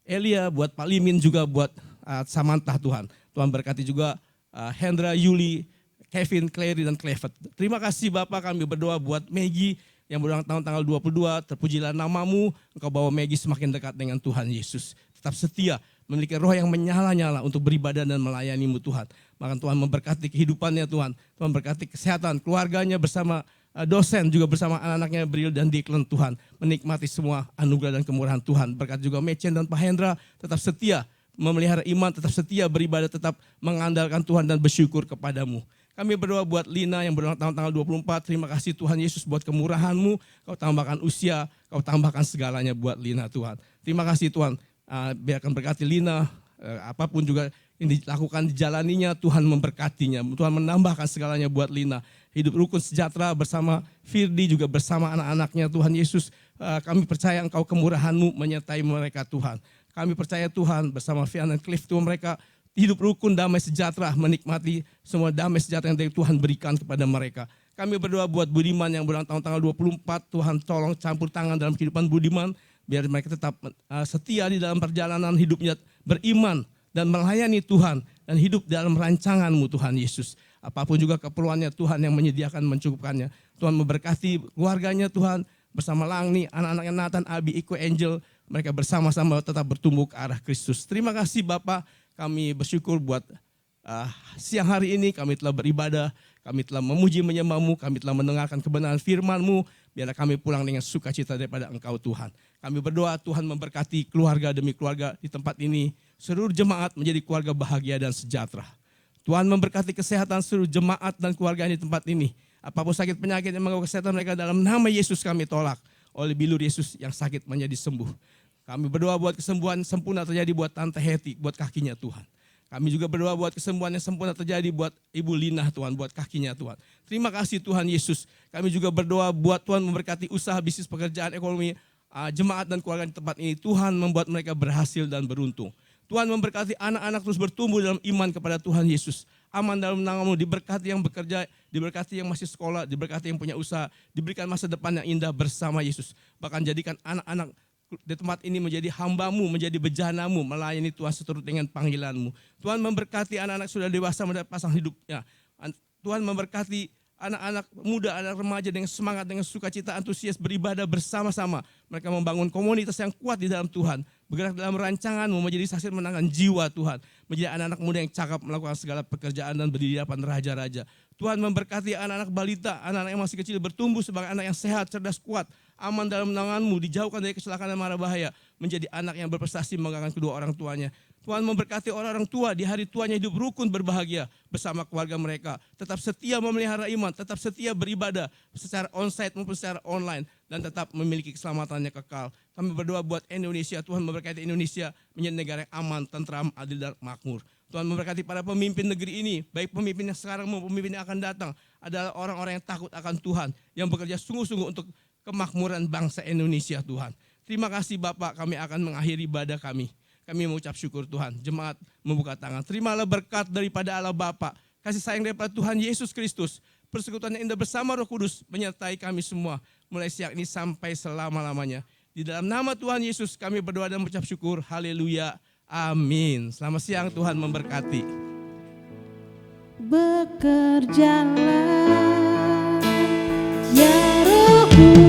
Elia, buat Pak Limin, juga buat Samantha Tuhan. Tuhan berkati juga Hendra, Yuli, Kevin, Clary, dan Clevet. Terima kasih Bapak, kami berdoa buat Maggie yang berulang tahun tanggal 22. Terpujilah nama-Mu, Engkau bawa Maggie semakin dekat dengan Tuhan Yesus. Tetap setia, memiliki roh yang menyala-nyala untuk beribadah dan melayani-Mu Tuhan. Maka Tuhan memberkati kehidupannya Tuhan. Tuhan berkati kesehatan, keluarganya bersama dosen, juga bersama anak-anaknya Bril dan Declan Tuhan. Menikmati semua anugerah dan kemurahan Tuhan. Berkat juga Mechen dan Pak Hendra tetap setia, memelihara iman, tetap setia beribadah, tetap mengandalkan Tuhan dan bersyukur kepadamu. Kami berdoa buat Lina yang berulang tahun tanggal 24. Terima kasih Tuhan Yesus buat kemurahan-Mu. Kau tambahkan usia, Kau tambahkan segalanya buat Lina Tuhan. Terima kasih Tuhan. Biarkan berkati Lina, apapun juga yang dilakukan, dijalaninya, Tuhan memberkatinya. Tuhan menambahkan segalanya buat Lina. Hidup rukun sejahtera bersama Firdi, juga bersama anak-anaknya. Tuhan Yesus, kami percaya Engkau kemurahan-Mu menyertai mereka Tuhan. Kami percaya Tuhan bersama Fian dan Cliff, Tuhan mereka hidup rukun, damai sejahtera, menikmati semua damai sejahtera yang dari Tuhan berikan kepada mereka. Kami berdoa buat Budiman yang berulang tahun tanggal 24, Tuhan tolong campur tangan dalam kehidupan Budiman, biar mereka tetap setia di dalam perjalanan hidupnya, beriman dan melayani Tuhan, dan hidup dalam rancangan-Mu Tuhan Yesus. Apapun juga keperluannya, Tuhan yang menyediakan, mencukupkannya. Tuhan memberkati keluarganya Tuhan, bersama Langni, anak-anaknya Nathan, Abi, Iko, Angel, mereka bersama-sama tetap bertumbuh ke arah Kristus. Terima kasih Bapak, kami bersyukur buat siang hari ini kami telah beribadah, kami telah memuji menyembah-Mu, kami telah mendengarkan kebenaran firman-Mu, biarlah kami pulang dengan sukacita daripada Engkau Tuhan. Kami berdoa Tuhan memberkati keluarga demi keluarga di tempat ini, seluruh jemaat menjadi keluarga bahagia dan sejahtera. Tuhan memberkati kesehatan seluruh jemaat dan keluarga di tempat ini. Apapun sakit penyakit yang mengganggu kesehatan mereka, dalam nama Yesus kami tolak. Oleh bilur Yesus yang sakit menjadi sembuh. Kami berdoa buat kesembuhan sempurna terjadi buat Tante Heti, buat kakinya Tuhan. Kami juga berdoa buat kesembuhan yang sempurna terjadi buat Ibu Lina Tuhan, buat kakinya Tuhan. Terima kasih Tuhan Yesus. Kami juga berdoa buat Tuhan memberkati usaha, bisnis, pekerjaan, ekonomi, jemaat dan keluarga di tempat ini. Tuhan membuat mereka berhasil dan beruntung. Tuhan memberkati anak-anak terus bertumbuh dalam iman kepada Tuhan Yesus. Aman dalam nama-Mu, diberkati yang bekerja, diberkati yang masih sekolah, diberkati yang punya usaha, diberikan masa depan yang indah bersama Yesus. Bahkan jadikan anak-anak di tempat ini menjadi hamba-Mu, menjadi bejana-Mu, melayani Tuhan seturut dengan panggilan-Mu. Tuhan memberkati anak-anak sudah dewasa mendapat pasang hidupnya. Tuhan memberkati anak-anak muda, anak remaja dengan semangat, dengan sukacita, antusias beribadah bersama-sama. Mereka membangun komunitas yang kuat di dalam Tuhan. Bergerak dalam rancangan-Mu, menjadi saksi menangkan jiwa Tuhan. Menjadi anak-anak muda yang cakap melakukan segala pekerjaan dan berdiri di hadapan raja-raja. Tuhan memberkati anak-anak balita, anak-anak yang masih kecil bertumbuh sebagai anak yang sehat, cerdas, kuat. Aman dalam naungan-Mu, dijauhkan dari kecelakaan dan mara bahaya. Menjadi anak yang berprestasi membanggakan kedua orang tuanya. Tuhan memberkati orang-orang tua di hari tuanya hidup rukun berbahagia bersama keluarga mereka. Tetap setia memelihara iman, tetap setia beribadah secara onsite maupun secara online. Dan tetap memiliki keselamatannya kekal. Kami berdoa buat Indonesia, Tuhan memberkati Indonesia menjadi negara yang aman, tentram, adil dan makmur. Tuhan memberkati para pemimpin negeri ini, baik pemimpin yang sekarang maupun pemimpin yang akan datang. Adalah orang-orang yang takut akan Tuhan, yang bekerja sungguh-sungguh untuk kemakmuran bangsa Indonesia Tuhan. Terima kasih Bapak, kami akan mengakhiri ibadah kami. Kami mengucap syukur Tuhan. Jemaat membuka tangan. Terimalah berkat daripada Allah Bapa, kasih sayang daripada Tuhan Yesus Kristus, persekutuan yang indah bersama Roh Kudus menyertai kami semua mulai siang ini sampai selama-lamanya. Di dalam nama Tuhan Yesus kami berdoa dan mengucap syukur. Haleluya. Amin. Selamat siang, Tuhan memberkati. Bekerjalah ya Roh